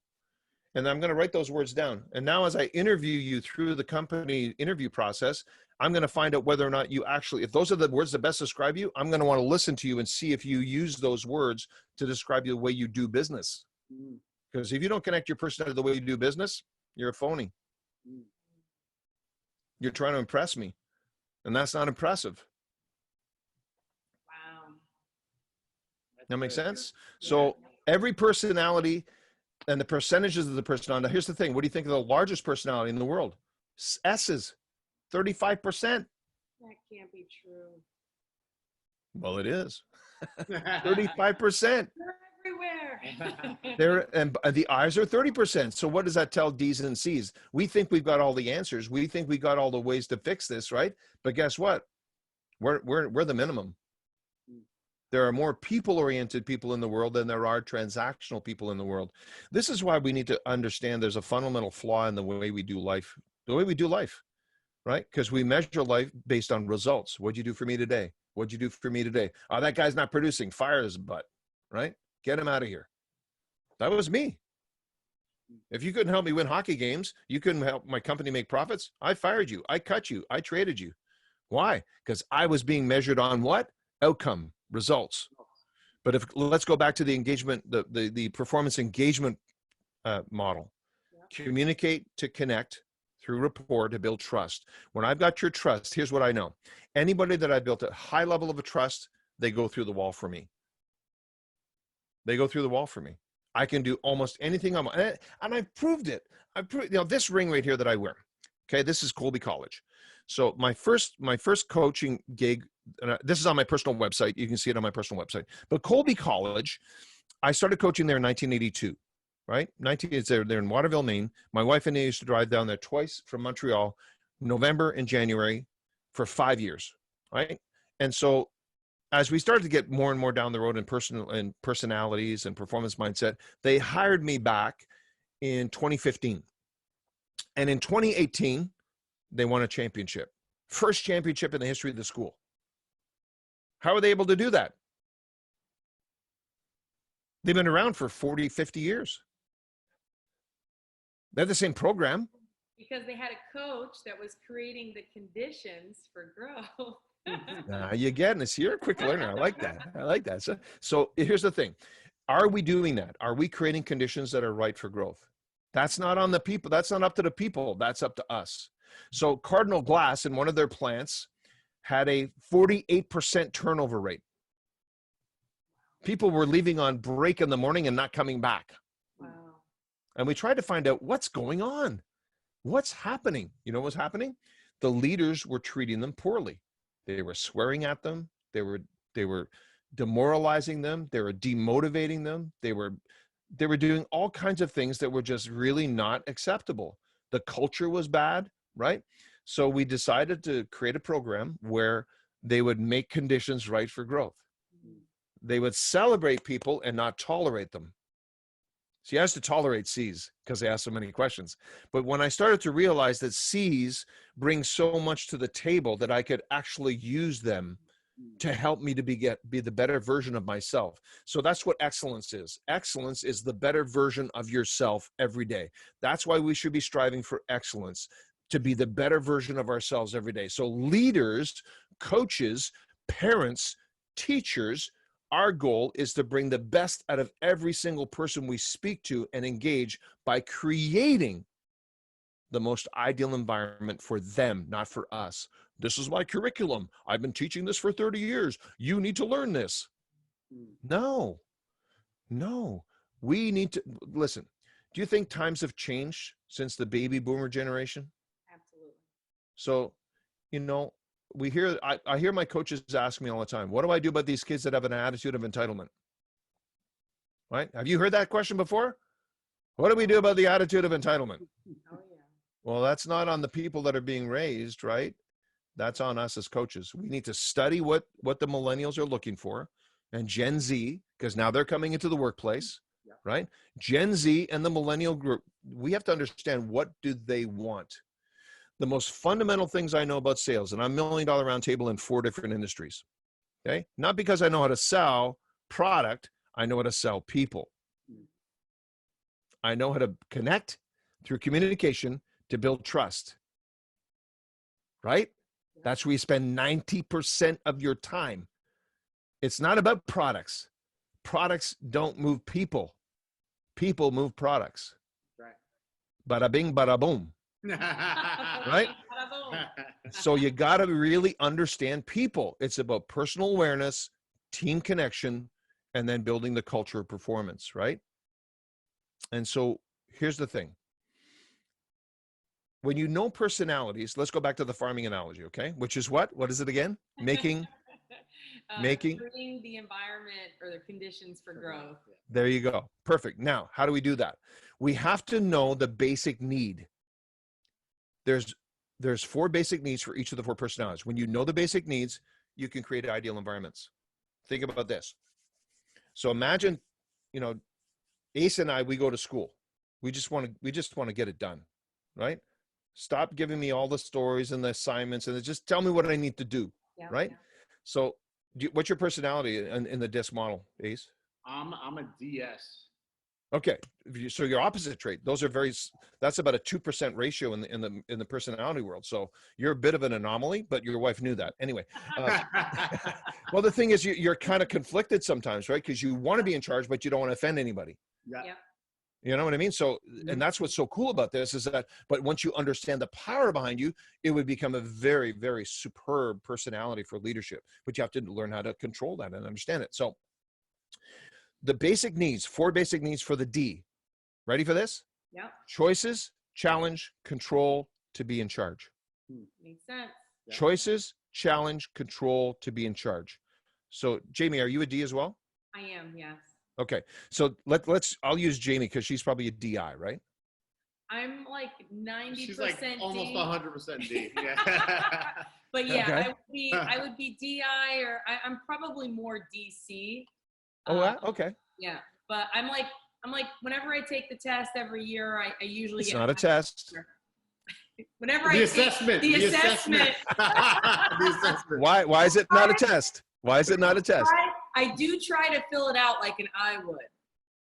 And I'm going to write those words down. And now as I interview you through the company interview process, I'm going to find out whether or not you actually, if those are the words that best describe you, I'm going to want to listen to you and see if you use those words to describe the way you do business. Because if you don't connect your personality to the way you do business, you're a phony. You're trying to impress me. And that's not impressive. Wow. That makes sense? So every personality and the percentages of the personality. Now, here's the thing. What do you think of the largest personality in the world? S's, 35%. That can't be true. Well, it is. 35%. Everywhere. And the I's are 30%. So what does that tell D's and C's? We think we've got all the answers. We think we got all the ways to fix this, right? But guess what? We're the minimum. There are more people-oriented people in the world than there are transactional people in the world. This is why we need to understand there's a fundamental flaw in the way we do life, right? Because we measure life based on results. What'd you do for me today? What'd you do for me today? Oh, that guy's not producing. Fire his butt, right? Get him out of here. That was me. If you couldn't help me win hockey games, you couldn't help my company make profits, I fired you. I cut you. I traded you. Why? Because I was being measured on what? Outcome, results. But let's go back to the engagement, the performance engagement model. Yeah. Communicate to connect through rapport to build trust. When I've got your trust, here's what I know. Anybody that I built a high level of a trust, they go through the wall for me. They go through the wall for me. I can do almost anything and I've proved it. I've proved, this ring right here that I wear. Okay, this is Colby College. So my first coaching gig, this is on my personal website. You can see it on my personal website. But Colby College, I started coaching there in 1982, right? They're in Waterville, Maine. My wife and I used to drive down there twice from Montreal, November and January for 5 years, right? And so as we started to get more and more down the road in personalities and performance mindset, they hired me back in 2015. And in 2018, they won a championship. First championship in the history of the school. How are they able to do that? They've been around for 40, 50 years. They have the same program. Because they had a coach that was creating the conditions for growth. You're getting this. You're a quick learner. I like that. I like that. So here's the thing. Are we doing that? Are we creating conditions that are right for growth? That's not on the people. That's not up to the people. That's up to us. So Cardinal Glass in one of their plants had a 48% turnover rate. People were leaving on break in the morning and not coming back. Wow. And we tried to find out what's going on. What's happening? You know what's happening? The leaders were treating them poorly. They were swearing at them. They were demoralizing them. They were demotivating them. They were doing all kinds of things that were just really not acceptable. The culture was bad, right? So we decided to create a program where they would make conditions right for growth. They would celebrate people and not tolerate them. She has to tolerate C's because they ask so many questions. But when I started to realize that C's bring so much to the table that I could actually use them to help me to be the better version of myself. So that's what excellence is. Excellence is the better version of yourself every day. That's why we should be striving for excellence, to be the better version of ourselves every day. So leaders, coaches, parents, teachers, our goal is to bring the best out of every single person we speak to and engage by creating the most ideal environment for them, not for us. This is my curriculum. I've been teaching this for 30 years. You need to learn this. No. We need to, listen, do you think times have changed since the baby boomer generation? Absolutely. So, I hear my coaches ask me all the time, what do I do about these kids that have an attitude of entitlement? Right? Have you heard that question before? What do we do about the attitude of entitlement? Oh, yeah. Well, that's not on the people that are being raised, right? That's on us as coaches. We need to study what the millennials are looking for, and Gen Z, because now they're coming into the workplace, right? Gen Z and the millennial group, we have to understand, what do they want? The most fundamental things I know about sales, and I'm $1 Million Round Table in 4 different industries, okay? Not because I know how to sell product, I know how to sell people. I know how to connect through communication to build trust, right? That's where you spend 90% of your time. It's not about products. Products don't move people. People move products. Right. Bada bing, bada boom. Right? So you got to really understand people. It's about personal awareness, team connection, and then building the culture of performance, right? And so here's the thing. When you know personalities, let's go back to the farming analogy, okay? Which is what? What is it again? Creating the environment or the conditions for growth. There you go. Perfect. Now, how do we do that? We have to know the basic need. There's 4 basic needs for each of the 4 personalities. When you know the basic needs, you can create ideal environments. Think about this. So imagine, you know, Ace and I, we go to school. We just want to get it done, right? Stop giving me all the stories and the assignments and just tell me what I need to do, right? Yeah. So what's your personality in the DISC model, Ace? I'm a DS. Okay, so your opposite trait. Those are that's about a 2% ratio in the personality world. So you're a bit of an anomaly, but your wife knew that anyway. Well, the thing is, you're kind of conflicted sometimes, right? Because you want to be in charge, but you don't want to offend anybody. Yeah. You know what I mean? So, and that's what's so cool about this is that, but once you understand the power behind you, it would become a very, very superb personality for leadership. But you have to learn how to control that and understand it. So the basic needs, 4 basic needs for the D. Ready for this? Yeah. Choices, challenge, control, to be in charge. Makes sense. Choices, challenge, control, to be in charge. So Jamie, are you a D as well? I am, yes. Okay. So I'll use Jamie because she's probably a DI, right? I'm like 90% She's like almost D. 100% D. Yeah. But yeah, Okay. I would be DI, or I'm probably more DC. Oh, okay. Yeah, but I'm like whenever I take the test every year, I usually It's get not a test. Whenever The I assessment. take the assessment. The assessment. Why is it not a test? Why is it not a test? I do try to fill it out like an I would.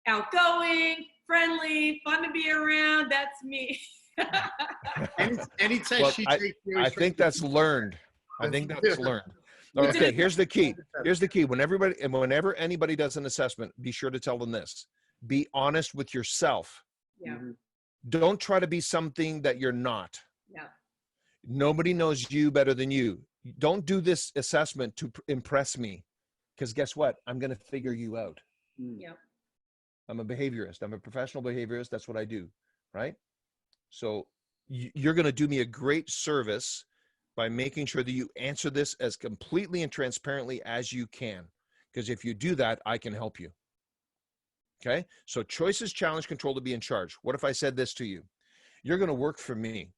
Outgoing, friendly, fun to be around. That's me. Any test she takes. I think that's learned. I think that's learned. Okay, here's the key. Here's the key. Whenever anybody does an assessment, be sure to tell them this. Be honest with yourself. Yeah. Don't try to be something that you're not. Yeah. Nobody knows you better than you. Don't do this assessment to impress me, because guess what? I'm going to figure you out. Yeah. I'm a behaviorist. I'm a professional behaviorist. That's what I do, right? So you're going to do me a great service by making sure that you answer this as completely and transparently as you can. Because if you do that, I can help you. Okay? So choices, challenge, control, to be in charge. What if I said this to you? You're going to work for me.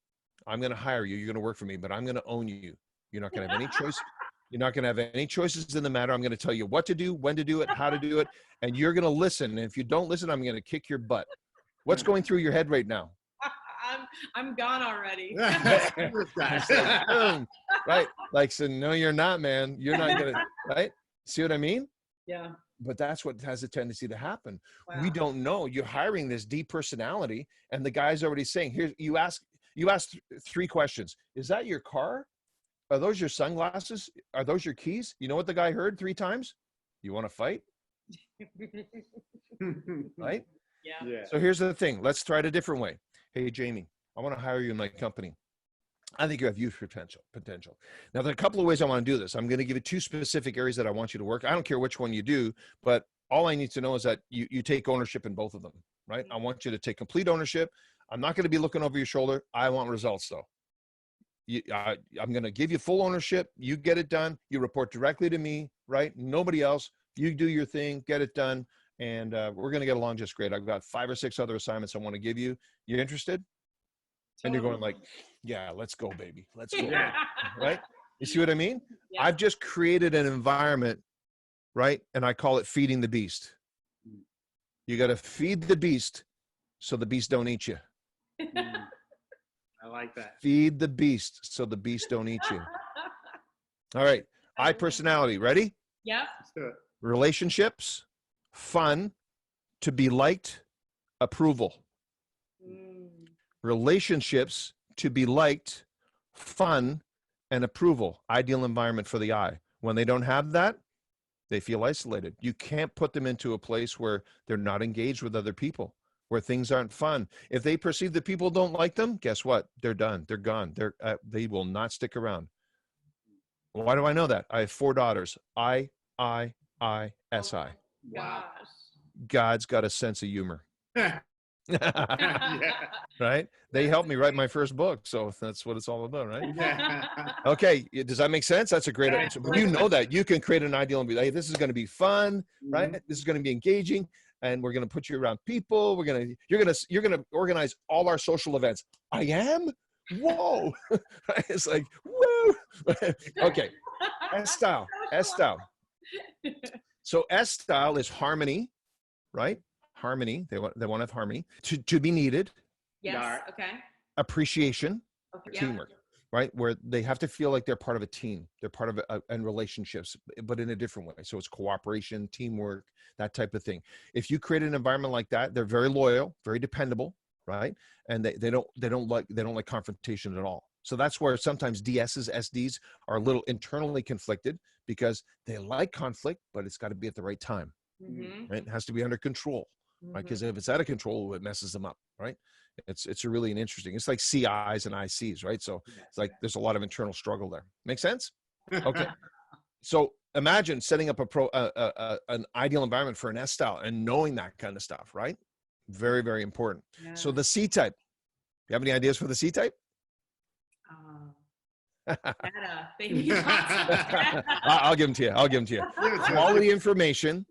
I'm going to hire you. You're going to work for me, but I'm going to own you. You're not going to have any choice. You're not going to have any choices in the matter. I'm going to tell you what to do, when to do it, how to do it, and you're going to listen. And if you don't listen, I'm going to kick your butt. What's going through your head right now? I'm gone already. Right? Like, so no, you're not, man. You're not going to, right? See what I mean? Yeah. But that's what has a tendency to happen. Wow. We don't know. You're hiring this deep personality, and the guy's already saying, here, you ask 3 questions. Is that your car? Are those your sunglasses? Are those your keys? You know what the guy heard 3 times? You want to fight? Right? Yeah. So here's the thing. Let's try it a different way. Hey, Jamie, I want to hire you in my company. I think you have huge potential. Now, there are a couple of ways I want to do this. I'm going to give you 2 specific areas that I want you to work. I don't care which one you do, but all I need to know is that you take ownership in both of them, right? I want you to take complete ownership. I'm not going to be looking over your shoulder. I want results, though. I'm going to give you full ownership. You get it done. You report directly to me, right? Nobody else. You do your thing, get it done, and we're going to get along just great. I've got 5 or 6 other assignments I want to give you. You interested? And you're going like, yeah, let's go, baby. Let's go. Yeah. Right? You see what I mean? Yeah. I've just created an environment, right? And I call it feeding the beast. You got to feed the beast so the beast don't eat you. I like that. Feed the beast so the beast don't eat you. All right. I personality. Ready? Yep. Let's do it. Relationships, fun, to be liked, approval. Relationships, to be liked, fun, and approval. Ideal environment for the I. When they don't have that, they feel isolated. You can't put them into a place where they're not engaged with other people, where things aren't fun. If they perceive that people don't like them, guess what? They're done. They're gone. They will not stick around. Why do I know that? I have 4 daughters. I-S-I. Gosh. God's got a sense of humor. Yeah. Right? They helped me write my first book. So that's what it's all about, right? Yeah. Okay. Does that make sense? That's a great answer. But you know that you can create an ideal and be like, hey, this is going to be fun, right? This is going to be engaging. And we're going to put you around people. You're going to organize all our social events. I am? Whoa. It's like, woo. Okay. S style. So S style is harmony, right? Harmony. They want to have harmony. To be needed. Yes. Okay. Appreciation. Okay. Teamwork. Right? Where they have to feel like they're part of a team. They're part of and relationships, but in a different way. So it's cooperation, teamwork, that type of thing. If you create an environment like that, they're very loyal, very dependable, right? And they don't like confrontation at all. So that's where sometimes DSs, SDs are a little internally conflicted because they like conflict, but it's got to be at the right time. Mm-hmm. Right? It has to be under control, right? Because if it's out of control, it messes them up, right? It's really an interesting. It's like CIs and ICs, right? So it's like there's a lot of internal struggle there. Make sense? Okay. So imagine setting up an ideal environment for an S style and knowing that kind of stuff, right? Very, very important. Yeah. So the C type. You have any ideas for the C type? Data, baby. I'll give them to you. Quality information.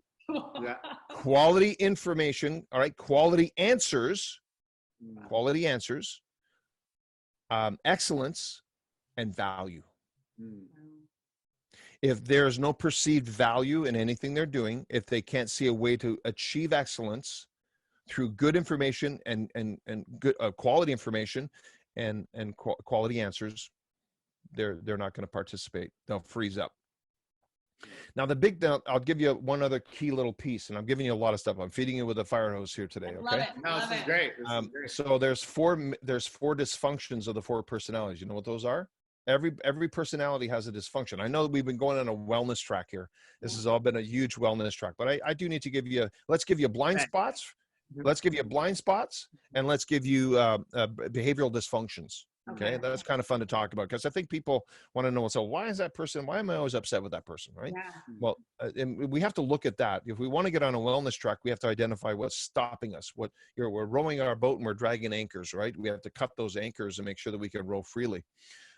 Yeah. Quality information. All right. Quality answers. Excellence and value. If there's no perceived value in anything they're doing, if they can't see a way to achieve excellence through good information and good quality information and quality answers, they're not going to participate. They'll freeze up. Now I'll give you one other key little piece, and I'm giving you a lot of stuff. I'm feeding you with a fire hose here today. Okay. Love it. No, this is great. This is great. So there's four dysfunctions of the four personalities. You know what those are? Every personality has a dysfunction. I know that we've been going on a wellness track here. This has all been a huge wellness track, but I do need to give you let's give you blind spots. Let's give you blind spots, and let's give you behavioral dysfunctions. Okay, that's kind of fun to talk about because I think people want to know. So why am I always upset with that person, right? Yeah. Well, and we have to look at that. If we want to get on a wellness track, we have to identify what's stopping us. We're rowing our boat and we're dragging anchors, right? We have to cut those anchors and make sure that we can row freely.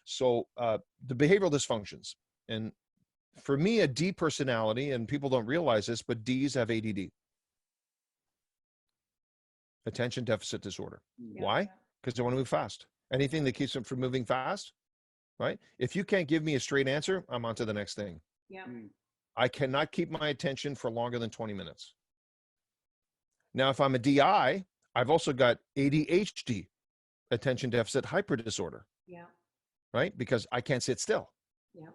So the behavioral dysfunctions, and for me, a D personality, and people don't realize this, but Ds have ADD, attention deficit disorder. Yeah. Why? Because they want to move fast. Anything that keeps them from moving fast, right? If you can't give me a straight answer, I'm on to the next thing. Yeah. I cannot keep my attention for longer than 20 minutes. Now, if I'm a DI, I've also got ADHD, attention deficit hyper disorder. Yeah. Right? Because I can't sit still. Yeah.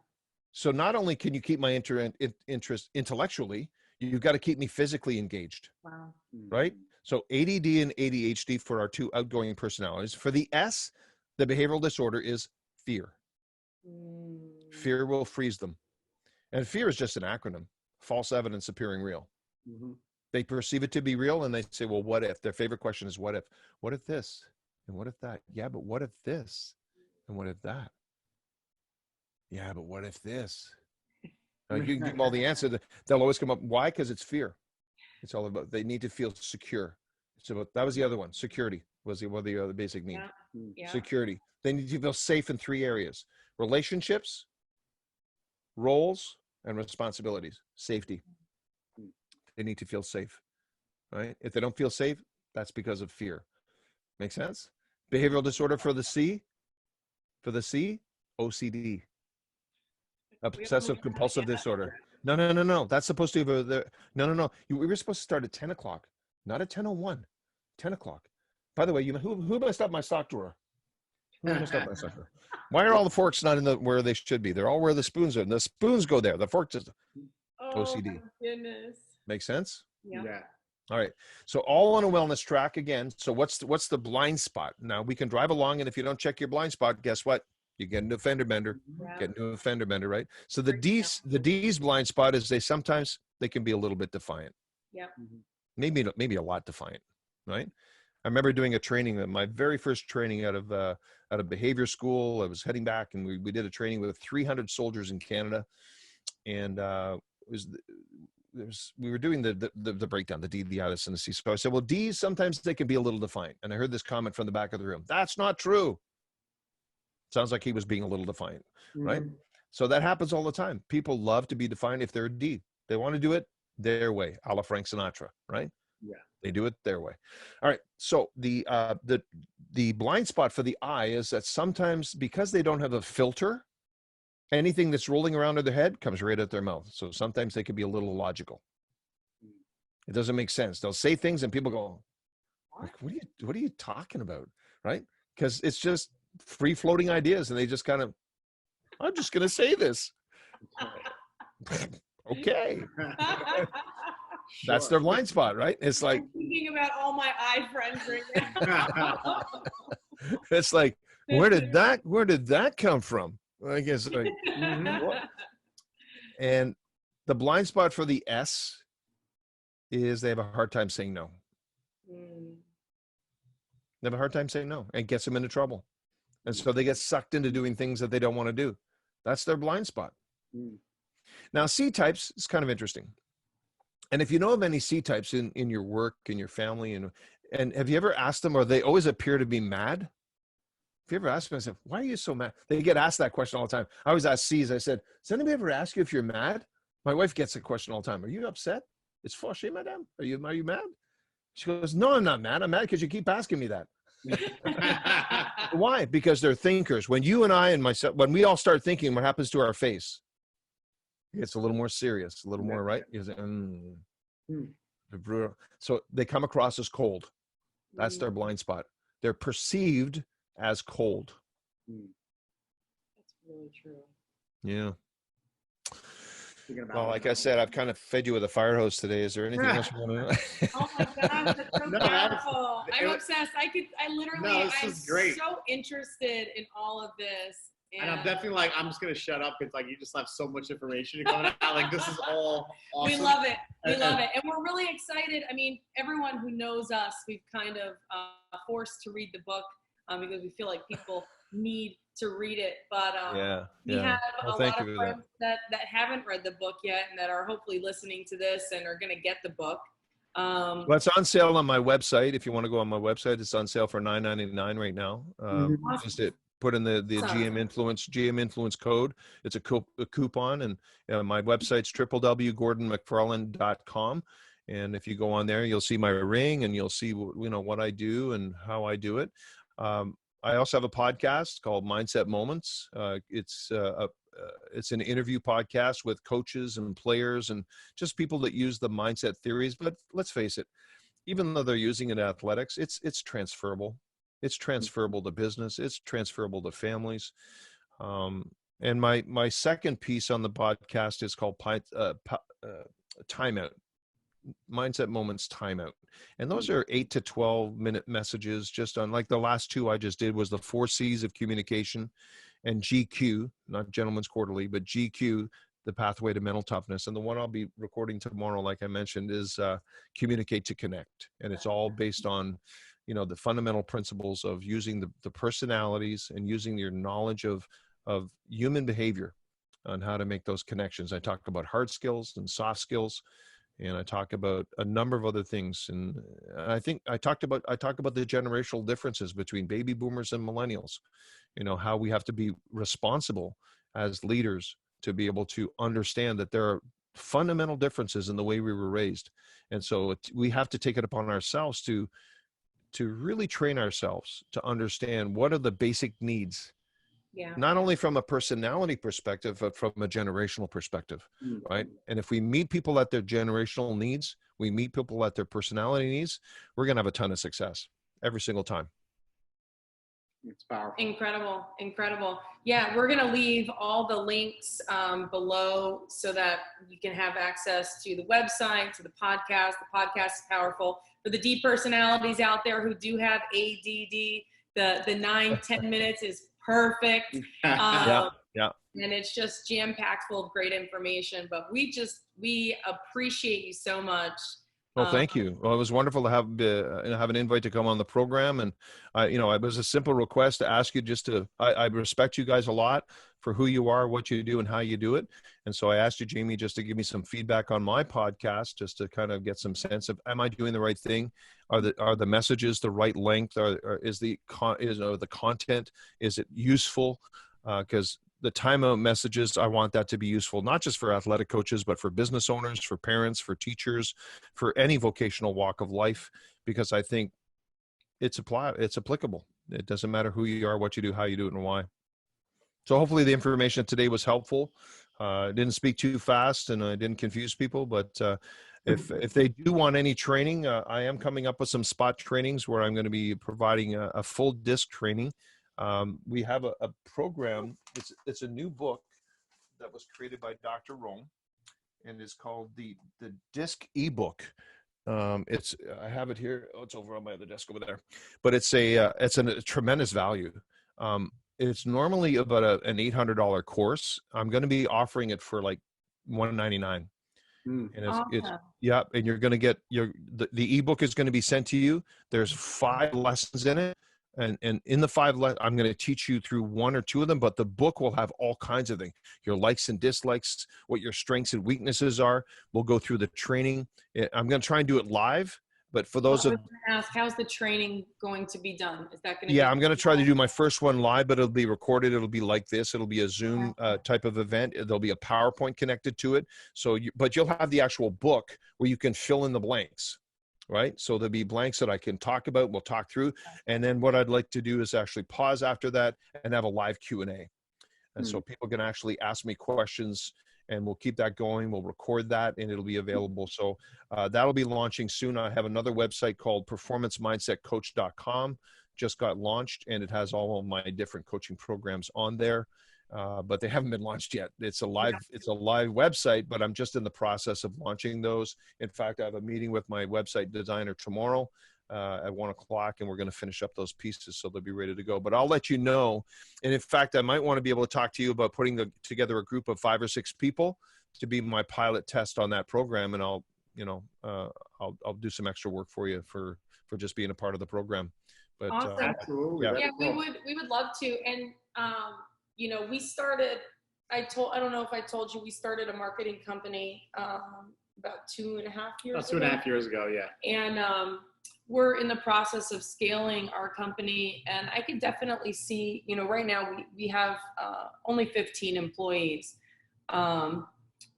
So not only can you keep my interest intellectually, you've got to keep me physically engaged. Wow. Right? So ADD and ADHD for our two outgoing personalities. For the S, the behavioral disorder is fear. Fear will freeze them. And fear is just an acronym, false evidence appearing real. They perceive it to be real and they say, well, what if? Their favorite question is, what if? What if this? And what if that? Yeah, but what if this? And what if that? Yeah, but what if this? You can give them all the answer. They'll always come up. Why? Because it's fear. It's all about, they need to feel secure. It's about, that was the other one. Security was the other basic need. Yeah. Security. They need to feel safe in three areas: relationships, roles, and responsibilities. Safety. They need to feel safe, right? If they don't feel safe, that's because of fear. Make sense? Behavioral disorder for the C, OCD. Obsessive compulsive disorder. No. That's supposed to be no. We were supposed to start at 10 o'clock, not at 10:01. 10 o'clock. By the way, who messed up my sock drawer? Who messed up my sock drawer? Why are all the forks not in where they should be? They're all where the spoons are. The spoons go there. The forks just OCD. My goodness. Make sense? Yeah. All right. So all on a wellness track again. So what's the blind spot? Now we can drive along, and if you don't check your blind spot, guess what? You get into a fender bender. Yeah. Get into a fender bender, right? So the D's blind spot is they can be a little bit defiant. Yep. Maybe a lot defiant, right? I remember doing a training, my very first training out of behavior school. I was heading back, and we did a training with 300 soldiers in Canada, and we were doing the breakdown, the D, the I, the S, and the C. So I said, well, D's sometimes they can be a little defiant, and I heard this comment from the back of the room. That's not true. Sounds like he was being a little defiant, right? So that happens all the time. People love to be defiant if they're a D. They want to do it their way, a la Frank Sinatra, right? Yeah. They do it their way. All right. So the blind spot for the I is that sometimes because they don't have a filter, anything that's rolling around in their head comes right out their mouth. So sometimes they can be a little illogical. It doesn't make sense. They'll say things and people go, like, what are you talking about? Right? Because it's just free floating ideas. And they just kind of, I'm just going to say this. Okay. That's their blind spot, right? It's like, I'm thinking about all my friends right now. it's like, where did that come from? I guess like, what? And the blind spot for the S is they have a hard time saying no. They have a hard time saying no, and gets them into trouble. And so they get sucked into doing things that they don't want to do. That's their blind spot. Now, C types is kind of interesting. And if you know of any C types in your work, in your family, and have you ever asked them, or they always appear to be mad? Have you ever asked them, I said, why are you so mad? They get asked that question all the time. I always ask C's, I said, does anybody ever ask you if you're mad? My wife gets a question all the time. Are you upset? It's fâché, madame. Are you mad? She goes, no, I'm not mad. I'm mad because you keep asking me that. Why? Because they're thinkers. When you and I and myself, when we all start thinking, what happens to our face? It's a little more serious, a little more, right? So they come across as cold. That's their blind spot. They're perceived as cold. That's really true. Yeah. Well, like I said, I've kind of fed you with a fire hose today. Is there anything else you want to know? Oh my gosh, that's so powerful. I'm obsessed. I'm so interested in all of this. And I'm definitely like, I'm just going to shut up. It's like, you just have so much information coming out. Like, this is all awesome. We love it. We love it. And we're really excited. I mean, everyone who knows us, we've kind of forced to read the book because we feel like people need to read it. But we have a lot of friends that haven't read the book yet and that are hopefully listening to this and are going to get the book. Well, it's on sale on my website. If you want to go on my website, it's on sale for $9.99 right now. Just put in the GM Influence code. It's a coupon, and my website's www.gordonmacfarlane.com. And if you go on there, you'll see my ring, and you'll see what I do and how I do it. I also have a podcast called Mindset Moments. It's an interview podcast with coaches and players and just people that use the mindset theories. But let's face it, even though they're using it in athletics, it's transferable. It's transferable to business. It's transferable to families. And my second piece on the podcast is called Timeout. Mindset Moments Timeout. And those are 8 to 12 minute messages, just on, like the last two I just did was the 4 C's of communication, and GQ, not Gentleman's Quarterly, but GQ, the pathway to mental toughness. And the one I'll be recording tomorrow, like I mentioned, is Communicate to Connect. And it's all based on, the fundamental principles of using the personalities and using your knowledge of human behavior on how to make those connections. I talk about hard skills and soft skills, and I talk about a number of other things. And I think I talk about the generational differences between baby boomers and millennials, how we have to be responsible as leaders to be able to understand that there are fundamental differences in the way we were raised. And so we have to take it upon ourselves to really train ourselves to understand what are the basic needs. Yeah. Not only from a personality perspective, but from a generational perspective, right? And if we meet people at their generational needs, we meet people at their personality needs, we're going to have a ton of success every single time. It's powerful. Incredible. Yeah, we're going to leave all the links below so that you can have access to the website, to the podcast. The podcast is powerful. For the D personalities out there who do have ADD, the 9-10 minutes is perfect. Yeah. And it's just jam-packed full of great information. But we appreciate you so much. Well, thank you. Well, it was wonderful to have an invite to come on the program. And it was a simple request to ask you I respect you guys a lot for who you are, what you do, and how you do it. And so I asked you, Jamie, just to give me some feedback on my podcast, just to kind of get some sense of, am I doing the right thing? Are the messages the right length? Is the content, is it useful? Because the timeout messages, I want that to be useful, not just for athletic coaches, but for business owners, for parents, for teachers, for any vocational walk of life, because I think it's applicable. It doesn't matter who you are, what you do, how you do it, and why. So hopefully the information today was helpful. I didn't speak too fast and I didn't confuse people, but if they do want any training, I am coming up with some spot trainings where I'm going to be providing a full disc training. We have a program. It's a new book that was created by Dr. Rome, and it's called the Disc Ebook. I have it here. Oh, it's over on my other desk over there, but it's a tremendous value. It's normally about an $800 course. I'm going to be offering it for like $199. And it's yeah, and you're going to get the ebook is going to be sent to you. There's 5 lessons in it. And in the 5 I'm going to teach you through 1 or 2 of them, but the book will have all kinds of things, your likes and dislikes, what your strengths and weaknesses are. We'll go through the training. I'm going to try and do it live, but for those I was going to ask, how's the training going to be done? Is that going to yeah, I'm going to try to do my first one live, but it'll be recorded. It'll be like this. It'll be a Zoom type of event. There'll be a PowerPoint connected to it. So, but you'll have the actual book where you can fill in the blanks. Right. So there'll be blanks that I can talk about. We'll talk through. And then what I'd like to do is actually pause after that and have a live Q&A. And so people can actually ask me questions and we'll keep that going. We'll record that and it'll be available. So that'll be launching soon. I have another website called performancemindsetcoach.com, just got launched, and it has all of my different coaching programs on there. But they haven't been launched yet. It's a live website, but I'm just in the process of launching those. In fact, I have a meeting with my website designer tomorrow at 1 o'clock, and we're going to finish up those pieces so they'll be ready to go. But I'll let you know. And in fact, I might want to be able to talk to you about putting together a group of 5 or 6 people to be my pilot test on that program. And I'll do some extra work for you for just being a part of the program. But awesome. Absolutely. Yeah, we would love to. And we started, I don't know if I told you, we started a marketing company about 2.5 years ago. About 2.5 years ago, yeah. And we're in the process of scaling our company. And I could definitely see, right now we have only 15 employees. But,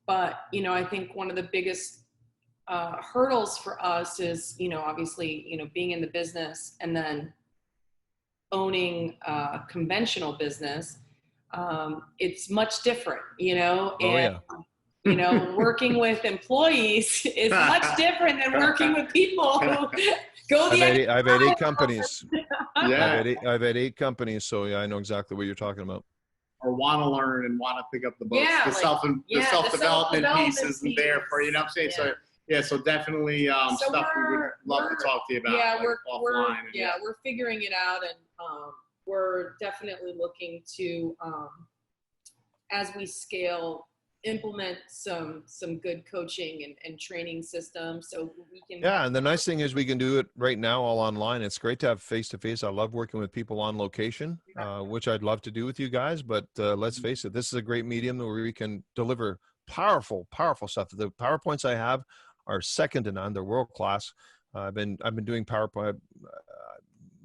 I think one of the biggest hurdles for us is, obviously, being in the business and then owning a conventional business. It's much different, working with employees is much different than working with people who go I've had 8 companies. Yeah. I've had 8 companies. So yeah, I know exactly what you're talking about. Or want to learn and want to pick up the books. Yeah, the self-development piece isn't there for you know what I'm saying? Yeah. So definitely stuff we would love to talk to you about. Yeah, offline. We're figuring it out, and we're definitely looking to, as we scale, implement some good coaching and training systems so we can. Yeah, and the nice thing is we can do it right now all online. It's great to have face-to-face. I love working with people on location, which I'd love to do with you guys. But let's face it, this is a great medium where we can deliver powerful stuff. The PowerPoints I have are second to none. They're world-class. I've been doing PowerPoint.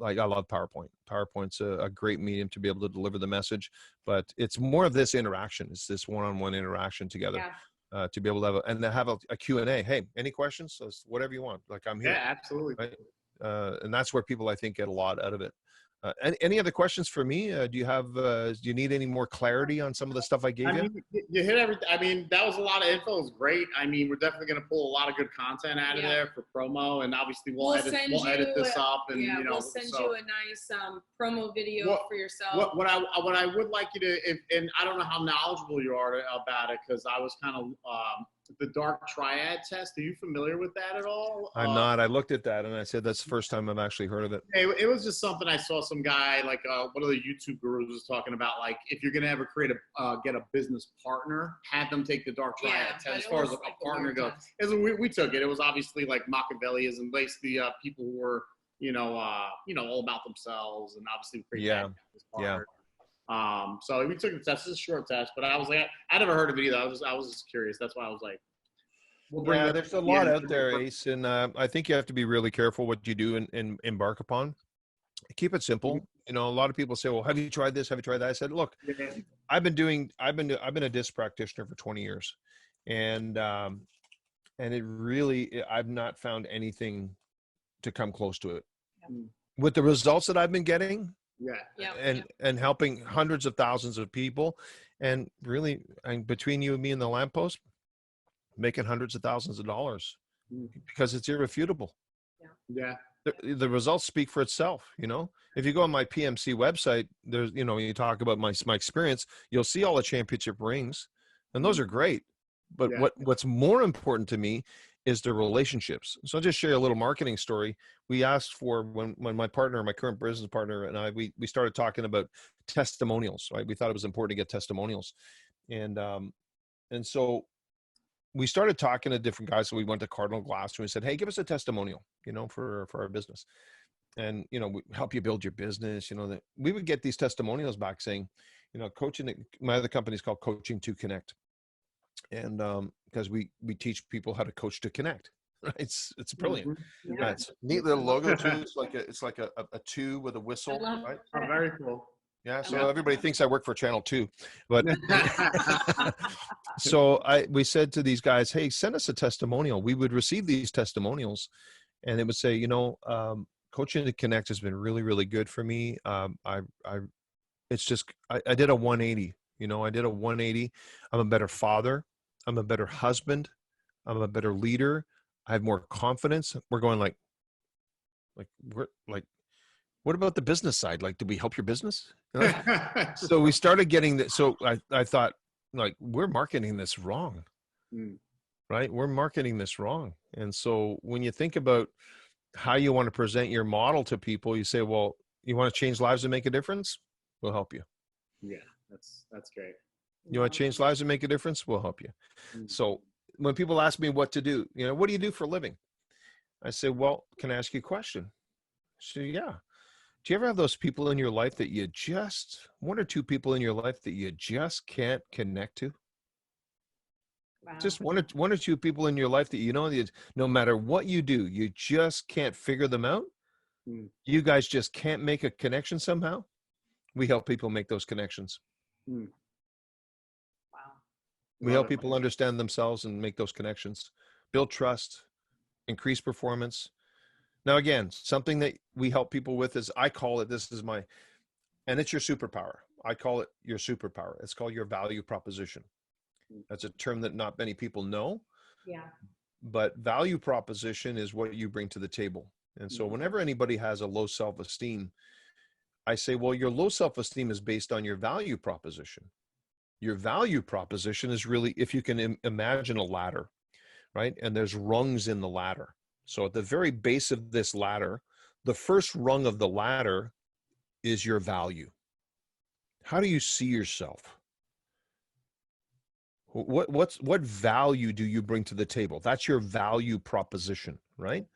I love PowerPoint. PowerPoint's a great medium to be able to deliver the message, but it's more of this interaction. It's this one-on-one interaction together to be able to have a Q&A. Hey, any questions? So whatever you want. Like I'm here. Yeah, absolutely. Right? And that's where people, I think, get a lot out of it. Any other questions for me? Do you need any more clarity on some of the stuff I gave you? You hit everything. I mean, that was a lot of info. It was great. I mean, we're definitely going to pull a lot of good content out of there for promo, and obviously we'll edit this up, and we'll send you a nice promo video for yourself. What I would like you to, and I don't know how knowledgeable you are about it, because I was kind of the dark triad test. Are you familiar with that at all? I'm not. I looked at that and I said that's the first time I've actually heard of it. It was just something I saw some guy, like one of the YouTube gurus was talking about, like if you're gonna ever get a business partner, have them take the dark triad test. As far as a partner goes, we took it. It was obviously like Machiavellianism, basically people who were all about themselves, and obviously so we took the test. It's a short test, but I was like, I never heard of it either. I was just curious. That's why I was like, there's a lot out there, Ace, and I think you have to be really careful what you do and embark upon. Keep it simple. A lot of people say, well, have you tried this? Have you tried that? I said, look, I've been a disc practitioner for 20 years, and it really, I've not found anything to come close to it. With the results that I've been getting, and helping hundreds of thousands of people, and really, and between you and me and the lamppost, making hundreds of thousands of dollars because it's irrefutable. The results speak for itself. You know, if you go on my PMC website, there's, you know, you talk about my experience, you'll see all the championship rings, and those are great. But what's more important to me is the relationships. So I'll just share a little marketing story. We asked for, when my partner, my current business partner, and I, we started talking about testimonials, right? We thought it was important to get testimonials. And so we started talking to different guys. So we went to Cardinal Glass and we said, hey, give us a testimonial, you know, for our business. And, you know, we help you build your business. You know, that we would get these testimonials back saying, you know, coaching, my other company is called Coaching to Connect. And because we teach people how to coach to connect. Right? It's brilliant. It's a neat little logo too. It's like a two with a whistle. Right? Oh, very cool. Yeah, so everybody thinks I work for Channel 2, but so we said to these guys, hey, send us a testimonial. We would receive these testimonials, and it would say, you know, Coaching to Connect has been really, really good for me. I did a 180. You know, I did a 180. I'm a better father. I'm a better husband. I'm a better leader. I have more confidence. We're going like, what about the business side? Like, did we help your business? So we started getting that. So I thought, like, we're marketing this wrong, right? We're marketing this wrong. And so when you think about how you want to present your model to people, you say, well, you want to change lives and make a difference? We'll help you. Yeah, that's great. You want to change lives and make a difference? We'll help you. So when people ask me what to do, you know, what do you do for a living? I say, well, can I ask you a question? So yeah. Do you ever have those people in your life that you just, one or two people in your life that you just can't connect to? Wow. Just one or two people in your life that, you know, no matter what you do, you just can't figure them out. You guys just can't make a connection somehow. We help people make those connections. Wow. We help people understand themselves and make those connections, build trust, increase performance. Now, again, something that we help people with is, I call it, and it's your superpower. I call it your superpower. It's called your value proposition. That's a term that not many people know. Yeah. But value proposition is what you bring to the table. And so whenever anybody has a low self-esteem, I say, well, your low self-esteem is based on your value proposition. Your value proposition is really, if you can imagine a ladder, right? And there's rungs in the ladder. So at the very base of this ladder, the first rung of the ladder is your value. How do you see yourself? What value do you bring to the table? That's your value proposition, right?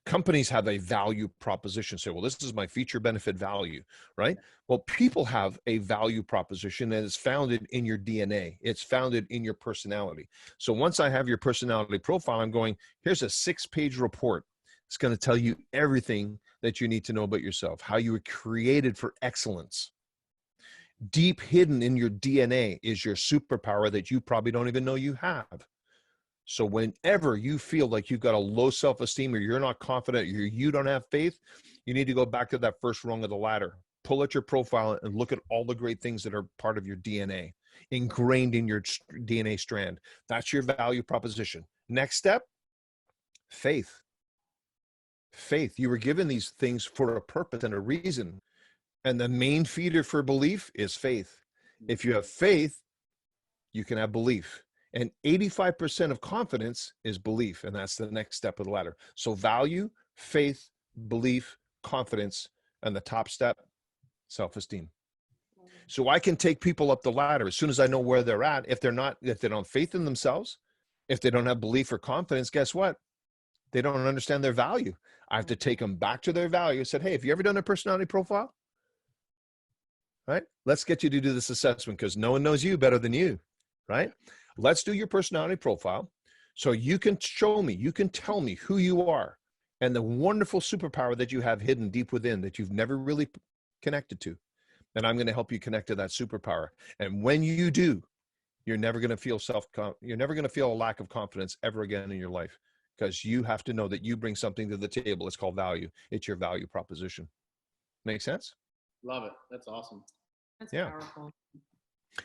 Companies have a value proposition. Say, well, this is my feature benefit value, right? Well, people have a value proposition that is founded in your DNA. It's founded in your personality. So once I have your personality profile, I'm going, here's a 6-page report. It's going to tell you everything that you need to know about yourself, how you were created for excellence. Deep hidden in your DNA is your superpower that you probably don't even know you have. So whenever you feel like you've got a low self-esteem, or you're not confident, or you don't have faith, you need to go back to that first rung of the ladder. Pull out your profile and look at all the great things that are part of your DNA, ingrained in your DNA strand. That's your value proposition. Next step, faith. Faith. You were given these things for a purpose and a reason. And the main feeder for belief is faith. If you have faith, you can have belief. And 85% of confidence is belief. And that's the next step of the ladder. So value, faith, belief, confidence, and the top step, self-esteem. So I can take people up the ladder as soon as I know where they're at. If they don't have faith in themselves, if they don't have belief or confidence, guess what? They don't understand their value. I have to take them back to their value. I said, hey, have you ever done a personality profile? Right? Let's get you to do this assessment, because no one knows you better than you, right? Let's do your personality profile so you can show me, you can tell me who you are and the wonderful superpower that you have hidden deep within that you've never really connected to. And I'm going to help you connect to that superpower. And when you do, you're never going to feel you're never going to feel a lack of confidence ever again in your life, because you have to know that you bring something to the table. It's called value. It's your value proposition. Make sense? Love it. That's awesome. That's powerful.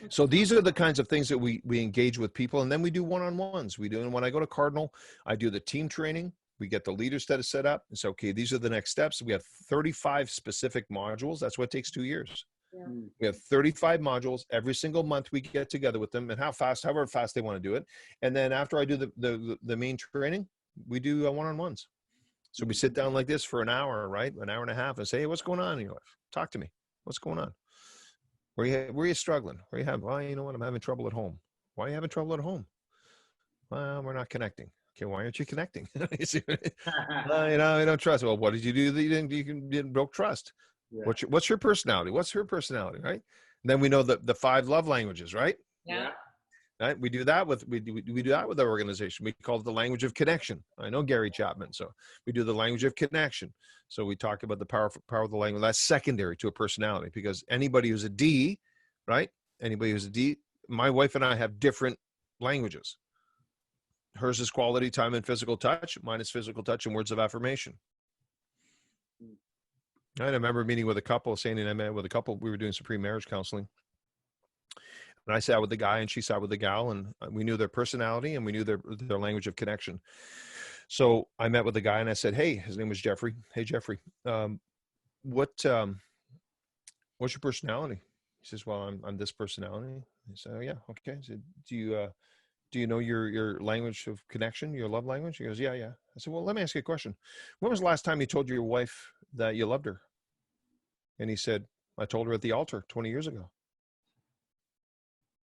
So these are the kinds of things that we engage with people, and then we do one-on-ones. And when I go to Cardinal, I do the team training. We get the leaders that are set up. It's okay. These are the next steps. We have 35 specific modules. That's what takes 2 years. Yeah. We have 35 modules. Every single month we get together with them, and however fast they want to do it. And then after I do the main training, we do one-on-ones. So we sit down like this for an hour, right? An hour and a half, and say, hey, what's going on in your life? Talk to me. What's going on? Where are you struggling? Where you have? Well, you know what? I'm having trouble at home. Why are you having trouble at home? Well, we're not connecting. Okay, why aren't you connecting? You know, I don't trust. Well, what did you do that you didn't broke trust? Yeah. What's your personality? What's her personality, right? And then we know the 5 love languages, right? Yeah. Right. We do that with our organization. We call it the language of connection. I know Gary Chapman, so we do the language of connection. So we talk about the power of the language. That's secondary to a personality, because anybody who's a D, right? Anybody who's a D, my wife and I have different languages. Hers is quality time and physical touch. Mine is physical touch and words of affirmation. I remember meeting with a couple, Sandy and I met with a couple. We were doing Supreme Marriage Counseling. And I sat with the guy and she sat with the gal, and we knew their personality and we knew their language of connection. So I met with the guy and I said, hey, his name was Jeffrey. Hey, Jeffrey, what's your personality? He says, well, I'm this personality. I said, oh yeah. Okay. I said, do you know your language of connection, your love language? He goes, yeah. I said, well, let me ask you a question. When was the last time you told your wife that you loved her? And he said, I told her at the altar 20 years ago.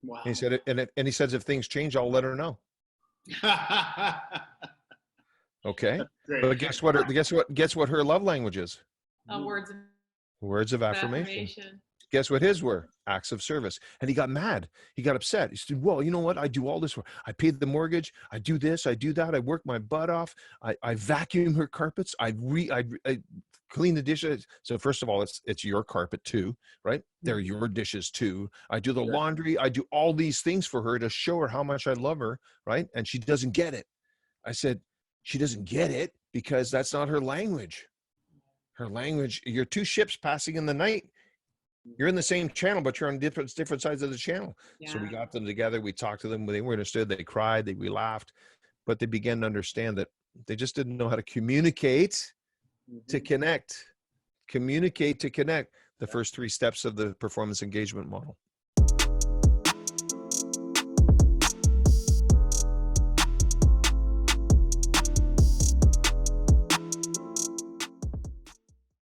Wow. And he said, and he says, if things change, I'll let her know. Okay. But guess what her love language is? Words of affirmation. Guess what his were? Acts of service. And he got mad. He got upset. He said, well, you know what? I do all this work. I pay the mortgage. I do this. I do that. I work my butt off. I vacuum her carpets. I clean the dishes. So first of all, it's your carpet too, right? They're your dishes too. I do the laundry. I do all these things for her to show her how much I love her, right? And she doesn't get it. I said, she doesn't get it because that's not her language. Her language, you're 2 ships passing in the night. You're in the same channel, but you're on different sides of the channel. Yeah. So we got them together. We talked to them. They were understood. They cried. We laughed, but they began to understand that they just didn't know how to communicate to connect. Communicate to connect. The first 3 steps of the performance engagement model.